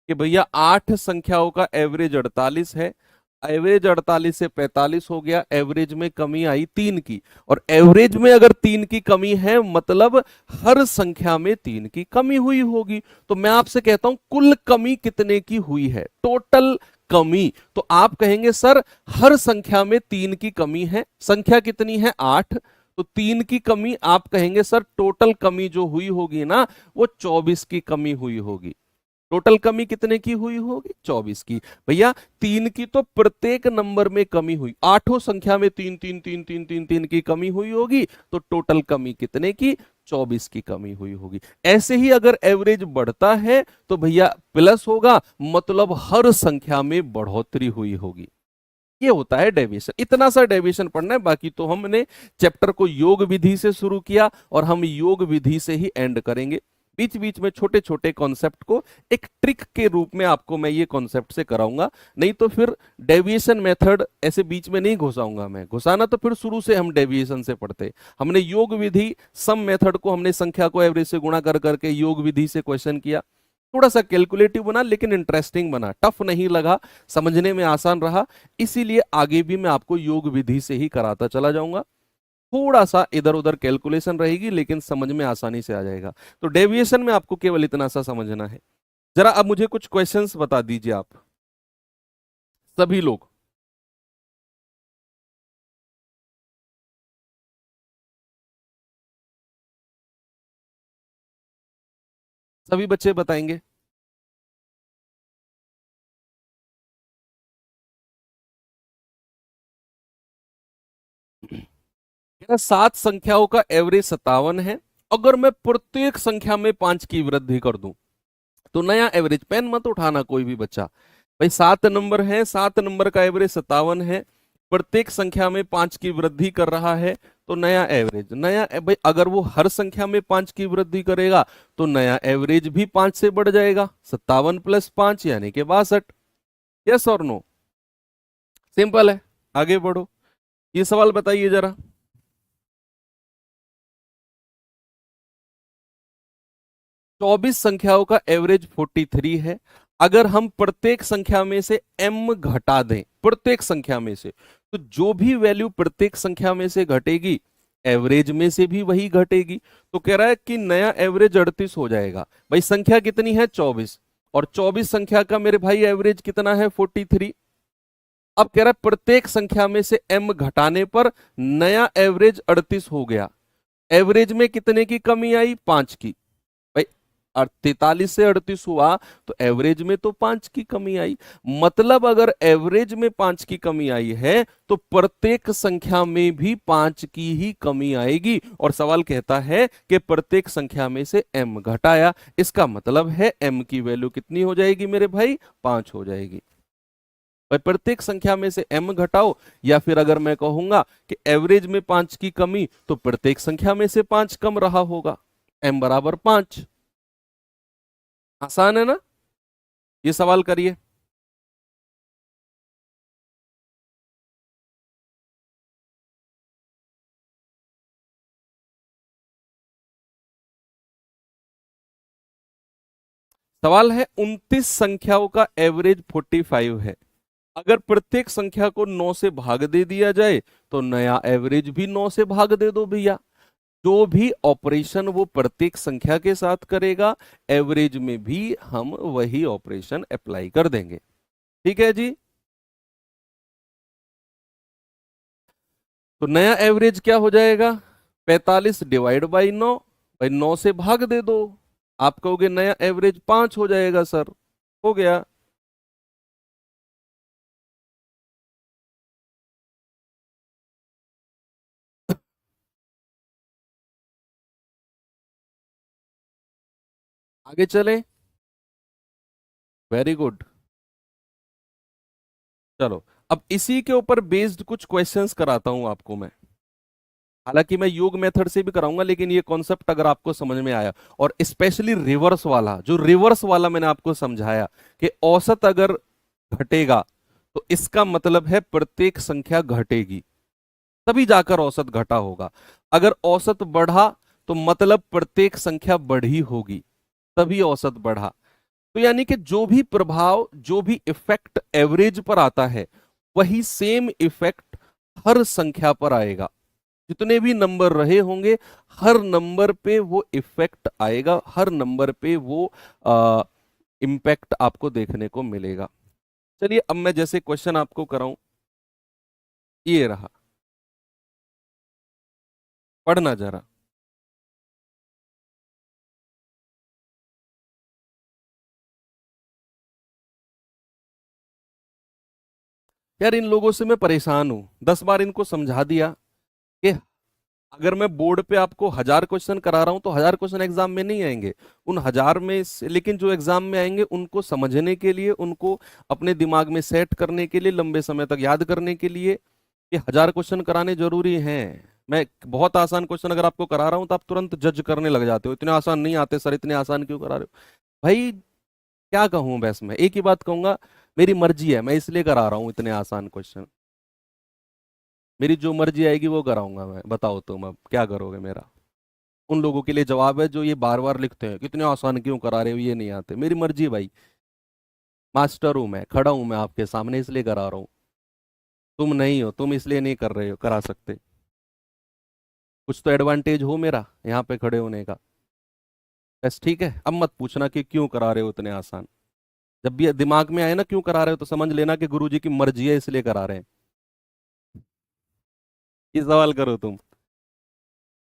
A: कि भैया 8 संख्याओं का एवरेज 48 है, एवरेज 48 से 45 हो गया, एवरेज में कमी आई 3 की, और एवरेज में अगर 3 की कमी है मतलब हर संख्या में 3 की कमी हुई होगी। तो मैं आपसे कहता हूं कुल कमी कितने की हुई है, टोटल कमी। तो आप कहेंगे सर हर संख्या में 3 की कमी है, संख्या कितनी है 8, तो 3 की कमी, आप कहेंगे सर टोटल कमी जो हुई होगी ना वो 24 की कमी हुई होगी। टोटल कमी कितने की हुई होगी? 24 की। भैया 3 की तो प्रत्येक नंबर में कमी हुई, आठों संख्या में 3 3 3 3 3 3 की कमी हुई होगी, तो टोटल कमी कितने की? 24 की कमी हुई होगी। ऐसे ही अगर एवरेज बढ़ता है तो भैया प्लस होगा, मतलब हर संख्या में बढ़ोतरी हुई होगी। ये होता है डेविएशन। इतना सा डेविएशन पढ़ना है, बाकी तो हमने चैप्टर को योग विधि से शुरू किया और हम योग विधि से ही एंड करेंगे। बीच बीच में छोटे छोटे कॉन्सेप्ट को एक ट्रिक के रूप में आपको मैं ये कॉन्सेप्ट से कराऊंगा, नहीं तो फिर डेविएशन मेथड ऐसे बीच में नहीं घुसाऊंगा मैं। घुसाना तो फिर शुरू से हम डेविएशन से पढ़ते। हमने योग विधि सम मेथड को हमने संख्या को एवरेज से गुणा कर करके योग विधि से क्वेश्चन किया, थोड़ा सा कैलकुलेटिव बना लेकिन इंटरेस्टिंग बना, टफ नहीं लगा, समझने में आसान रहा, इसीलिए आगे भी मैं आपको योग विधि से ही कराता चला जाऊंगा। थोड़ा सा इधर उधर कैलकुलेशन रहेगी लेकिन समझ में आसानी से आ जाएगा। तो डेविएशन में आपको केवल इतना सा समझना है। जरा अब मुझे कुछ क्वेश्चंस बता दीजिए आप सभी लोग। सभी बच्चे बताएंगे। 7 संख्याओं का एवरेज 57 है, अगर मैं प्रत्येक संख्या में 5 की वृद्धि कर दूं तो नया एवरेज, पेन मत उठाना कोई भी बच्चा, भाई 7 नंबर है, 7 नंबर का एवरेज 57 है, प्रत्येक संख्या में 5 की वृद्धि कर रहा है, तो नया एवरेज, भाई अगर वो हर संख्या में 5 की वृद्धि करेगा तो नया एवरेज भी 5 से बढ़ जाएगा, 57 + 5 यानी कि 62। यस और नो? सिंपल है, आगे बढ़ो। ये सवाल बताइए जरा। 24 संख्याओं का एवरेज 43 है, अगर हम प्रत्येक संख्या में से m घटा दें, प्रत्येक संख्या में से, तो जो भी वैल्यू प्रत्येक संख्या में से घटेगी एवरेज में से भी वही घटेगी। तो कह रहा है कि नया एवरेज 38 हो जाएगा। भाई संख्या कितनी है? 24, और 24 संख्या का मेरे भाई एवरेज कितना है 43। अब कह रहा है प्रत्येक संख्या में से m घटाने पर नया एवरेज 38 हो गया। एवरेज में कितने की कमी आई 5 की। भाई 43 से 38 हुआ तो एवरेज में तो 5 की कमी आई। मतलब अगर एवरेज में 5 की कमी आई है तो प्रत्येक संख्या में भी 5 की ही कमी आएगी। और सवाल कहता है कि प्रत्येक संख्या में से m घटाया, इसका मतलब है m की वैल्यू कितनी हो जाएगी मेरे भाई 5 हो जाएगी। भाई प्रत्येक संख्या में से m घटाओ, या फिर अगर मैं कहूंगा कि एवरेज में 5 की कमी तो प्रत्येक संख्या में से 5 कम रहा होगा, m बराबर 5। आसान है ना? ये सवाल करिए। सवाल है 29 संख्याओं का एवरेज 45 है। अगर प्रत्येक संख्या को 9 से भाग दे दिया जाए तो नया एवरेज भी 9 से भाग दे दो भैया। जो भी ऑपरेशन वो प्रत्येक संख्या के साथ करेगा, एवरेज में भी हम वही ऑपरेशन अप्लाई कर देंगे। ठीक है जी। तो नया एवरेज क्या हो जाएगा 45 डिवाइड बाई 9, भाई 9 से भाग दे दो। आप कहोगे नया एवरेज 5 हो जाएगा सर। हो गया। आगे चलें। Very good. चलो अब इसी के ऊपर बेस्ड कुछ क्वेश्चंस कराता हूं आपको मैं। हालांकि मैं योग मेथड से भी कराऊंगा, लेकिन ये कॉन्सेप्ट अगर आपको समझ में आया, और स्पेशली रिवर्स वाला, जो रिवर्स वाला मैंने आपको समझाया कि औसत अगर घटेगा तो इसका मतलब है प्रत्येक संख्या घटेगी, तभी जाकर औसत घटा होगा। अगर औसत बढ़ा तो मतलब प्रत्येक संख्या बढ़ी होगी, तभी औसत बढ़ा। तो यानी कि जो भी प्रभाव, जो भी इफेक्ट एवरेज पर आता है, वही सेम इफेक्ट हर संख्या पर आएगा। जितने भी नंबर रहे होंगे, हर नंबर पे वो इफेक्ट आएगा, हर नंबर पे वो इम्पैक्ट आपको देखने को मिलेगा। चलिए अब मैं जैसे क्वेश्चन आपको कराऊं, ये रहा, पढ़ना जरा। यार इन लोगों से मैं परेशान हूं, 10 बार इनको समझा दिया कि अगर मैं बोर्ड पे आपको 1000 क्वेश्चन करा रहा हूं तो 1000 क्वेश्चन एग्जाम में नहीं आएंगे। उन 1000 में से, लेकिन जो एग्जाम में आएंगे उनको समझने के लिए, उनको अपने दिमाग में सेट करने के लिए, लंबे समय तक याद करने के लिए ये 1000 क्वेश्चन कराने जरूरी हैं। मैं बहुत आसान क्वेश्चन अगर आपको करा रहा हूं तो आप तुरंत जज करने लग जाते हो, इतने आसान नहीं आते सर, इतने आसान क्यों करा रहे हो। भाई क्या कहूं, बस मैं एक ही बात कहूंगा, मेरी मर्जी है, मैं इसलिए करा रहा हूं इतने आसान क्वेश्चन। मेरी जो मर्जी आएगी वो कराऊंगा मैं। बताओ तुम अब क्या करोगे मेरा। उन लोगों के लिए जवाब है जो ये बार बार लिखते हैं कितने आसान क्यों करा रहे हो, ये नहीं आते। मेरी मर्जी भाई, मास्टर हूं मैं, खड़ा हूं मैं आपके सामने इसलिए करा रहा हूं। तुम नहीं हो, तुम इसलिए नहीं कर रहे हो, करा सकते। कुछ तो एडवांटेज हो मेरा यहाँ पे खड़े होने का। बस ठीक है, अब मत पूछना कि क्यों करा रहे हो इतने आसान। जब भी दिमाग में आए ना क्यों करा रहे हो, तो समझ लेना कि गुरुजी की मर्जी है इसलिए करा रहे हैं। ये सवाल करो तुम।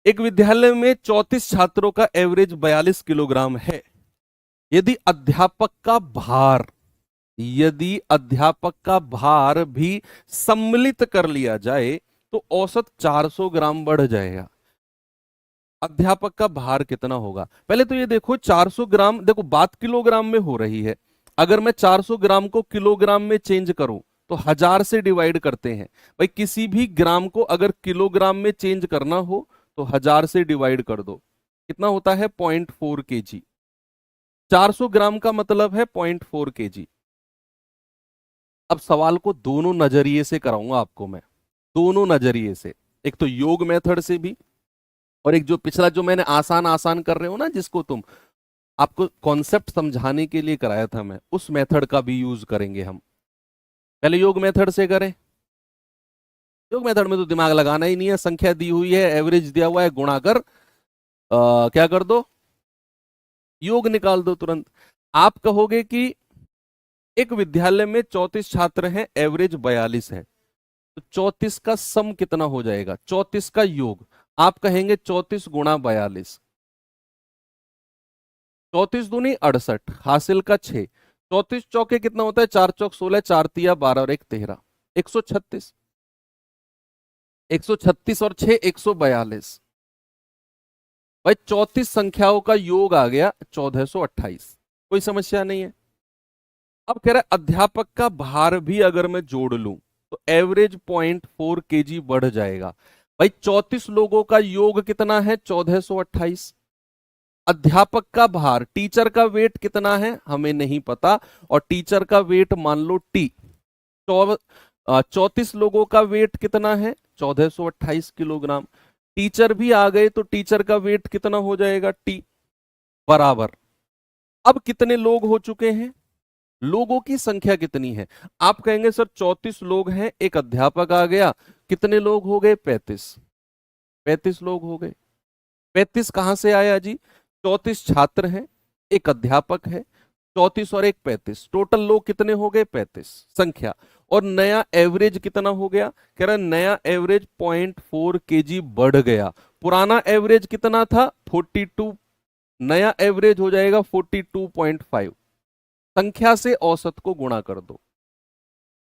A: एक विद्यालय में 34 छात्रों का एवरेज 42 किलोग्राम है। यदि अध्यापक का भार, यदि अध्यापक का भार भी सम्मिलित कर लिया जाए तो औसत 400 ग्राम बढ़ जाएगा। अध्यापक का भार कितना होगा, पहले तो ये देखो 400 ग्राम, देखो बात किलोग्राम में हो रही है। अगर मैं 400 ग्राम को किलोग्राम में चेंज करूं तो 1000 से डिवाइड करते हैं। भाई किसी भी ग्राम को अगर किलोग्राम में चेंज करना हो तो 1000 से डिवाइड कर दो, कितना होता है 0.4 kg। 400 ग्राम का मतलब है 0.4 kg। अब सवाल को दोनों नजरिए से कराऊंगा आपको मैं, दोनों नजरिए से, एक तो योग मेथड से भी, और एक जो पिछला जो मैंने आसान आसान कर रहे हो ना, जिसको तुम, आपको कॉन्सेप्ट समझाने के लिए कराया था मैं, उस मेथड का भी यूज करेंगे हम। पहले योग मेथड से करें। योग मेथड में तो दिमाग लगाना ही नहीं है, संख्या दी हुई है, एवरेज दिया हुआ है, गुणा कर क्या कर दो, योग निकाल दो तुरंत। आप कहोगे कि एक विद्यालय में 34 छात्र हैं, एवरेज 42 है, तो 34 का सम कितना हो जाएगा, 34 का योग। आप कहेंगे 34 गुणा 42, 34 दूनी 68, हासिल का 6, 34 चौके कितना होता है, 4 चौक 16, 4 तिया 12 और 1 13, 136, 136 और 6 142। भाई 34 संख्याओं का योग आ गया 1428। कोई समस्या नहीं है। अब कह रहा है अध्यापक का भार भी अगर मैं जोड़ लूं तो एवरेज 0.4 केजी बढ़ जाएगा। भाई 34 लोगों का योग कितना है, 1428। अध्यापक का भार, टीचर का वेट कितना है हमें नहीं पता, और टीचर का वेट मान लो टी। 34 लोगों का वेट कितना है, 1428 किलोग्राम। टीचर भी आ गए तो टीचर का वेट कितना हो जाएगा, टी बराबर। अब कितने लोग हो चुके हैं, लोगों की संख्या कितनी है। आप कहेंगे सर 34 लोग हैं, एक अध्यापक आ गया, कितने लोग हो गए, 35। 35 लोग हो गए। 35 कहां से आया जी, 34 छात्र हैं, एक अध्यापक है, 34 और एक 35, टोटल लोग कितने हो गए, 35 संख्या। और नया एवरेज कितना हो गया, कह रहा नया एवरेज 0.4 केजी बढ़ गया। पुराना एवरेज कितना था, 42, नया एवरेज हो जाएगा 42.5। संख्या से औसत को गुणा कर दो।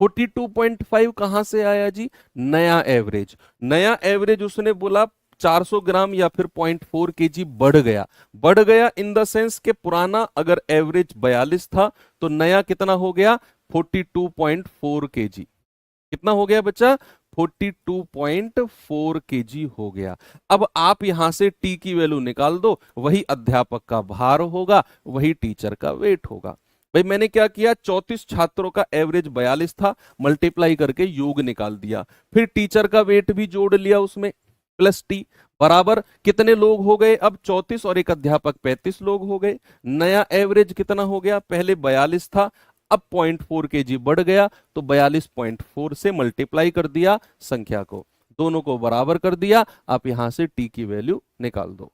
A: 42.5 कहां से आया जी, नया एवरेज। नया एवरेज उसने बोला 400 ग्राम या फिर 0.4 केजी बढ़ गया। बढ़ गया इन द सेंस के पुराना अगर एवरेज 42 था तो नया कितना हो गया, 42.4 केजी। कितना हो गया बच्चा, 42.4 केजी हो गया। अब आप यहां से टी की वैल्यू निकाल दो, वही अध्यापक का भार होगा, वही टीचर का वेट होगा। भाई मैंने क्या किया, 34 छात्रों का एवरेज 42 था, मल्टीप्लाई करके योग निकाल दिया, फिर टीचर का वेट भी जोड़ लिया उसमें, प्लस टी बराबर कितने लोग हो गए, अब 34 और एक अध्यापक 35 लोग हो गए। नया एवरेज कितना हो गया, पहले 42 था, अब 0.4 केजी बढ़ गया, तो 42.4 से मल्टीप्लाई कर दिया संख्या को, दोनों को बराबर कर दिया। आप यहां से टी की वैल्यू निकाल दो,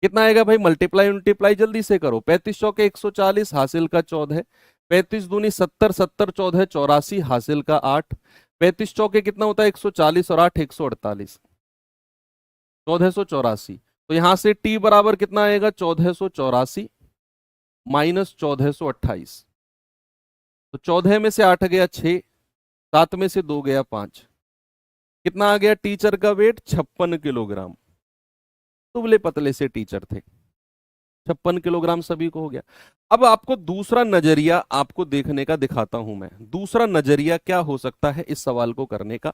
A: कितना आएगा भाई, मल्टीप्लाई मल्टीप्लाई जल्दी से करो, 35 चौके 140, हासिल का 14, 35 दूनी 70, 70 14 84, हासिल का 8, 35 चौके कितना होता है 140 और 8 148, 1484। तो यहां से टी बराबर कितना आएगा, 1484 माइनस 1428। तो 14 में से 8 गया 6, 7 में से 2 गया 5, कितना आ गया, टीचर का वेट 56 किलोग्राम। दुबले पतले से टीचर थे, 56 किलोग्राम सभी को हो गया। अब आपको दूसरा नजरिया आपको देखने का दिखाता हूं मैं, दूसरा नजरिया क्या हो सकता है इस सवाल को करने का।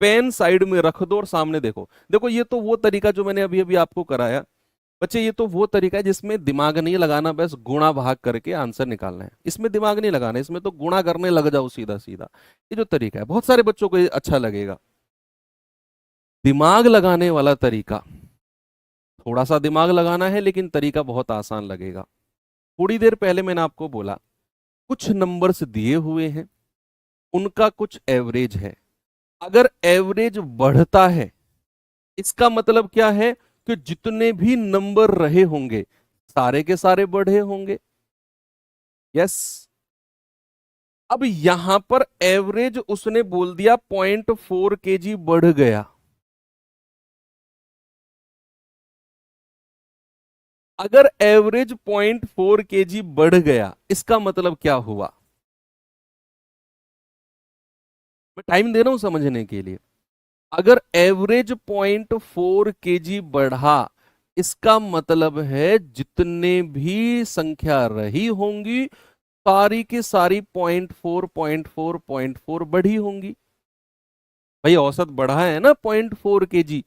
A: पेन साइड में रख दो और सामने देखो। देखो ये तो वो तरीका जो मैंने अभी अभी आपको कराया बच्चे, ये तो वो तरीका है जिसमें दिमाग नहीं लगाना, बस गुणा भाग करके आंसर निकालना है। इसमें दिमाग नहीं लगाना, इसमें तो गुणा करने लग जाओ सीधा सीधा। ये जो तरीका है बहुत सारे बच्चों को ये अच्छा लगेगा। दिमाग लगाने वाला तरीका, थोड़ा सा दिमाग लगाना है लेकिन तरीका बहुत आसान लगेगा। थोड़ी देर पहले मैंने आपको बोला कुछ नंबर्स दिए हुए हैं, उनका कुछ एवरेज है। अगर एवरेज बढ़ता है इसका मतलब क्या है कि जितने भी नंबर रहे होंगे सारे के सारे बढ़े होंगे। यस, अब यहां पर एवरेज उसने बोल दिया 0.4 केजी बढ़ गया। अगर एवरेज 0.4 केजी बढ़ गया इसका मतलब क्या हुआ, मैं टाइम दे रहा हूं समझने के लिए। अगर एवरेज 0.4 केजी बढ़ा इसका मतलब है जितने भी संख्या रही होंगी सारी की सारी 0.4 बढ़ी होंगी। भाई औसत बढ़ा है ना 0.4 केजी,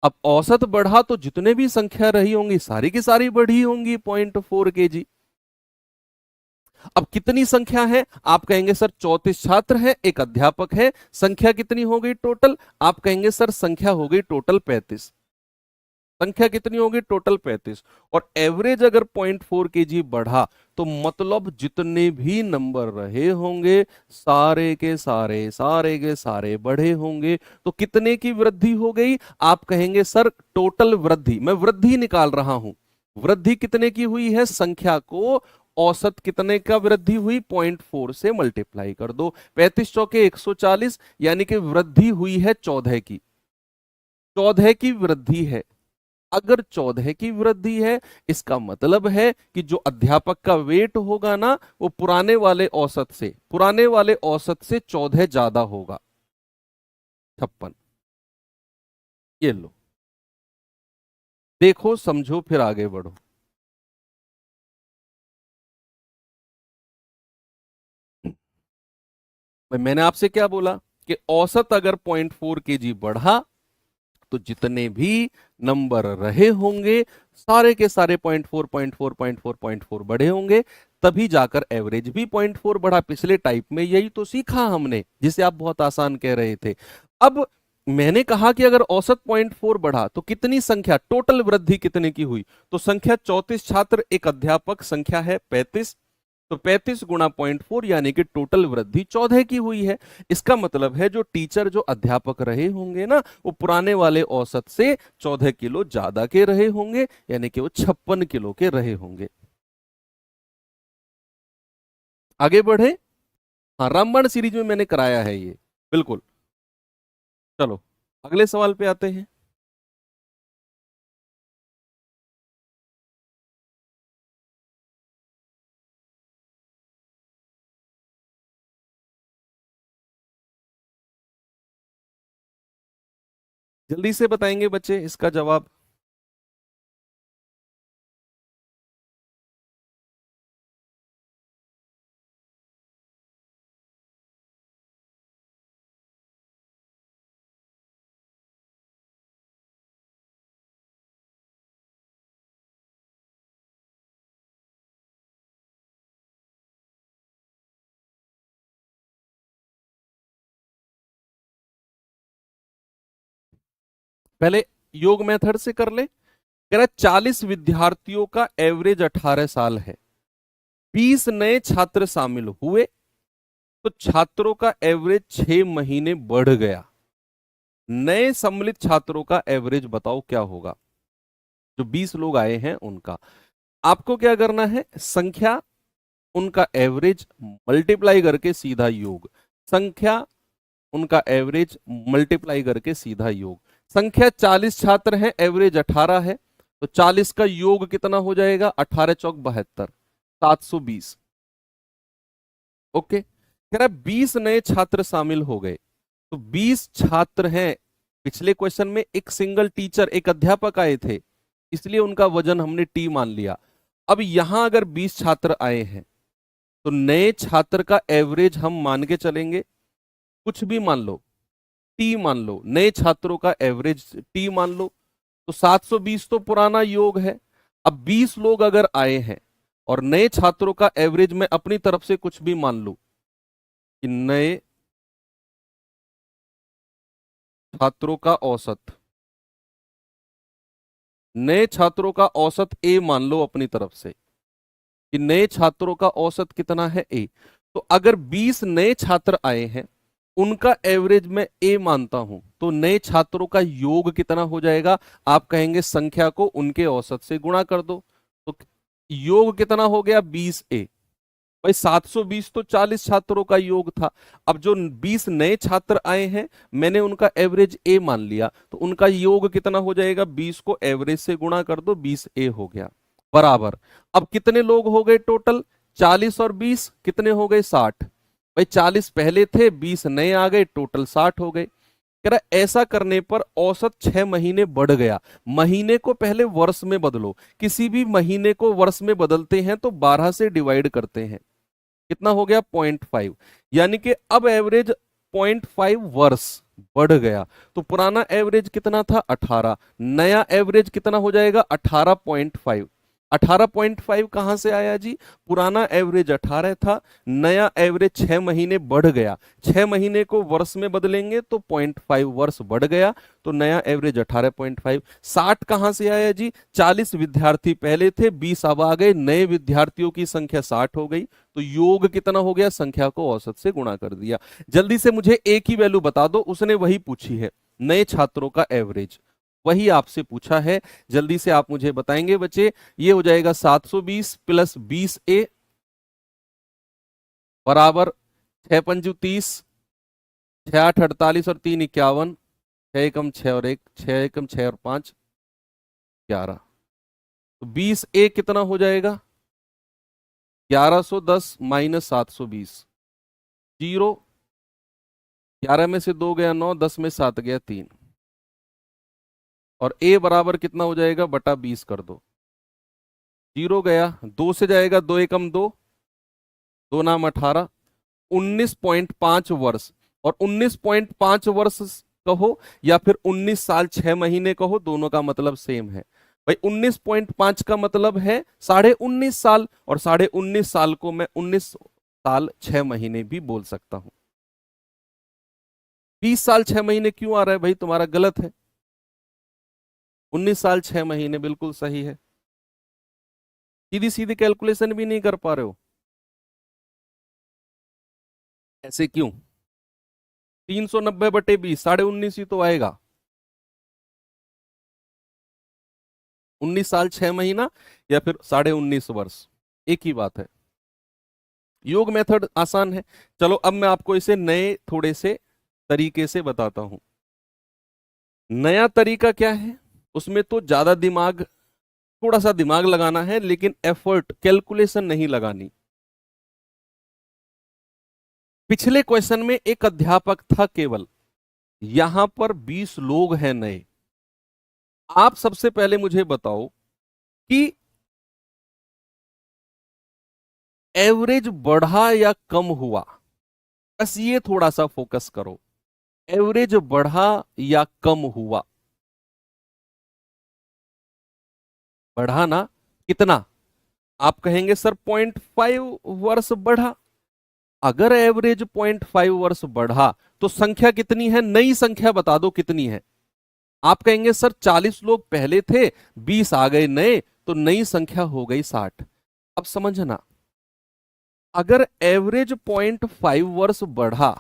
A: अब औसत बढ़ा तो जितने भी संख्या रही होंगी सारी की सारी बढ़ी होंगी 0.4 केजी। अब कितनी संख्या है, आप कहेंगे सर 34 छात्र हैं, एक अध्यापक है, संख्या कितनी हो गई टोटल, आप कहेंगे सर संख्या हो गई टोटल 35। संख्या कितनी होगी, टोटल 35। और एवरेज अगर 0.4 केजी बढ़ा तो मतलब जितने भी नंबर रहे होंगे सारे के सारे बढ़े होंगे। तो कितने की वृद्धि हो गई, आप कहेंगे सर टोटल वृद्धि, मैं वृद्धि निकाल रहा हूं, वृद्धि कितने की हुई है, संख्या को औसत कितने का वृद्धि हुई, 0.4 से मल्टीप्लाई कर दो। 35 चौके 140, यानी कि वृद्धि हुई है 14 की, 14 की वृद्धि है। अगर 14 की वृद्धि है, इसका मतलब है कि जो अध्यापक का वेट होगा ना, वो पुराने वाले औसत से 14 ज्यादा होगा, 56। ये लो, देखो समझो फिर आगे बढ़ो। भाई मैंने आपसे क्या बोला कि औसत अगर 0.4 kg बढ़ा तो जितने भी नंबर रहे होंगे सारे के सारे 0.4 बढ़े होंगे, तभी जाकर एवरेज भी 0.4 बढ़ा। पिछले टाइप में यही तो सीखा हमने, जिसे आप बहुत आसान कह रहे थे। अब मैंने कहा कि अगर औसत 0.4 बढ़ा तो कितनी संख्या, टोटल वृद्धि कितने की हुई, तो संख्या 34 छात्र, एक अध्यापक, संख्या है 35, तो 35 गुणा 0.4 यानी कि टोटल वृद्धि 14 की हुई है। इसका मतलब है जो टीचर, जो अध्यापक रहे होंगे ना, वो पुराने वाले औसत से 14 किलो ज्यादा के रहे होंगे, यानी कि वो 56 किलो के रहे होंगे। आगे बढ़े। हाँ, रामबाण सीरीज में मैंने कराया है ये, बिल्कुल। चलो अगले सवाल पे आते हैं। जल्दी से बताएंगे बच्चे इसका जवाब। पहले योग मेथड से कर ले। कह रहा है 40 विद्यार्थियों का एवरेज 18 साल है, 20 नए छात्र शामिल हुए, तो छात्रों का एवरेज 6 महीने बढ़ गया। नए सम्मिलित छात्रों का एवरेज बताओ क्या होगा, जो 20 लोग आए हैं उनका। आपको क्या करना है, संख्या, उनका एवरेज मल्टीप्लाई करके सीधा योग, संख्या, उनका एवरेज मल्टीप्लाई करके सीधा योग। संख्या 40 छात्र हैं, एवरेज 18 है, तो 40 का योग कितना हो जाएगा, 18 चौक 72, 720। ओके, कह रहा है 20 नए छात्र शामिल हो गए, तो 20 छात्र हैं। पिछले क्वेश्चन में एक सिंगल टीचर, एक अध्यापक आए थे, इसलिए उनका वजन हमने टी मान लिया। अब यहां अगर 20 छात्र आए हैं, तो नए छात्र का एवरेज हम मान के चलेंगे, कुछ भी मान लो, टी मान लो, नए छात्रों का एवरेज टी मान लो, तो 720 तो पुराना योग है। अब 20 लोग अगर आए हैं और नए छात्रों का एवरेज मैं अपनी तरफ से कुछ भी मान लू कि नए छात्रों का औसत, नए छात्रों का औसत ए मान लो अपनी तरफ से कि नए छात्रों का औसत कितना है, ए। तो अगर 20 नए छात्र आए हैं, उनका एवरेज मैं ए मानता हूं, तो नए छात्रों का योग कितना हो जाएगा, आप कहेंगे संख्या को उनके औसत से गुणा कर दो, तो योग कितना हो गया, 20 ए। भाई 720 तो 40 छात्रों का योग था। अब जो 20 नए छात्र आए हैं, मैंने उनका एवरेज ए मान लिया, तो उनका योग कितना हो जाएगा, 20 को एवरेज से गुणा कर दो, 20 ए हो गया, बराबर। अब कितने लोग हो गए टोटल, 40 और 20 कितने हो गए, 60। भाई 40 पहले थे, 20 नए आ गए, टोटल 60 हो गए। कह रहा ऐसा करने पर औसत 6 महीने बढ़ गया। महीने को पहले वर्ष में बदलो, किसी भी महीने को वर्ष में बदलते हैं तो 12 से डिवाइड करते हैं, कितना हो गया, 0.5, यानी कि अब एवरेज 0.5 वर्ष बढ़ गया। तो पुराना एवरेज कितना था, 18, नया एवरेज कितना हो जाएगा, 18.5। 18.5 कहां से आया जी, पुराना एवरेज 18 था, नया एवरेज 6 महीने बढ़ गया, 6 महीने को वर्ष में बदलेंगे तो 0.5 वर्ष बढ़ गया, तो नया एवरेज 18.5। 60 कहां से आया जी, 40 विद्यार्थी पहले थे, 20 अब आ गए, नए विद्यार्थियों की संख्या 60 हो गई, तो योग कितना हो गया, संख्या को औसत से गुणा कर दिया। जल्दी से मुझे ए की वैल्यू बता दो, उसने वही पूछी है, नए छात्रों का एवरेज, वही आपसे पूछा है, जल्दी से आप मुझे बताएंगे बच्चे। ये हो जाएगा 720 प्लस 20a बराबर 6 पंजू 30, 6 8 48 और 3 51, 6 एकम 6 और 1, 6 एकम 6 और 5 11। तो 20a कितना हो जाएगा? 1110 माइनस 720, 0, 11 में से 2 गया 9, 10 में 7 गया 3, और a बराबर कितना हो जाएगा? बटा 20 कर दो, 0 गया, 2 से जाएगा 2 एकम 2, 2 नाम 18, 19.5 वर्ष। और 19.5 वर्ष कहो या फिर 19 साल 6 महीने कहो, दोनों का मतलब सेम है भाई। 19.5 का मतलब है 19.5 साल, और 19.5 साल को मैं 19 साल 6 महीने भी बोल सकता हूं। 20 साल 6 महीने क्यों आ रहा है भाई? तुम्हारा गलत है, 19 साल 6 महीने बिल्कुल सही है। सीधी सीधी कैलकुलेशन भी नहीं कर पा रहे हो, ऐसे क्यों? 390 बटे 20, 19.5 ही तो आएगा। 19 साल 6 महीना या फिर 19.5 वर्ष, एक ही बात है। योग मेथड आसान है। चलो अब मैं आपको इसे नए थोड़े से तरीके से बताता हूं। नया तरीका क्या है? उसमें तो ज्यादा दिमाग, थोड़ा सा दिमाग लगाना है, लेकिन एफर्ट, कैलकुलेशन नहीं लगानी। पिछले क्वेश्चन में एक अध्यापक था केवल, यहां पर 20 लोग हैं नए। आप सबसे पहले मुझे बताओ कि एवरेज बढ़ा या कम हुआ? बस ये थोड़ा सा फोकस करो, एवरेज बढ़ा या कम हुआ? बढ़ा ना? कितना? आप कहेंगे सर 0.5 वर्ष बढ़ा। अगर एवरेज 0.5 वर्ष बढ़ा तो संख्या कितनी है? नई संख्या बता दो कितनी है। आप कहेंगे सर 40 लोग पहले थे, 20 आ गए नए, तो नई संख्या हो गई 60। अब समझना, अगर एवरेज 0.5 वर्ष बढ़ा,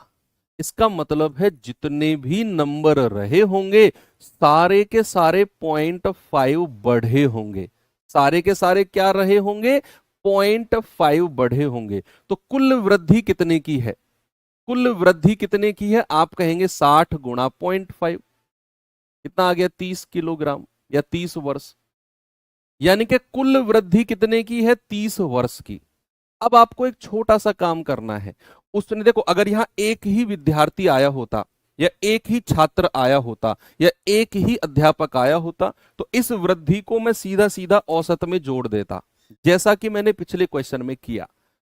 A: इसका मतलब है जितने भी नंबर रहे होंगे सारे के सारे 0.5 बढ़े होंगे। सारे के सारे क्या रहे होंगे? 0.5 बढ़े होंगे। तो कुल वृद्धि कितने की है? कुल वृद्धि कितने की है? आप कहेंगे 60 गुणा 0.5, कितना आ गया? 30 किलोग्राम या 30 वर्ष। यानी कि कुल वृद्धि कितने की है? 30 वर्ष की। अब आपको एक छोटा सा काम करना है। उसने देखो, अगर यहां एक ही विद्यार्थी आया होता, या एक ही छात्र आया होता, या एक ही अध्यापक आया होता, तो इस वृद्धि को मैं सीधा सीधा औसत में जोड़ देता, जैसा कि मैंने पिछले क्वेश्चन में किया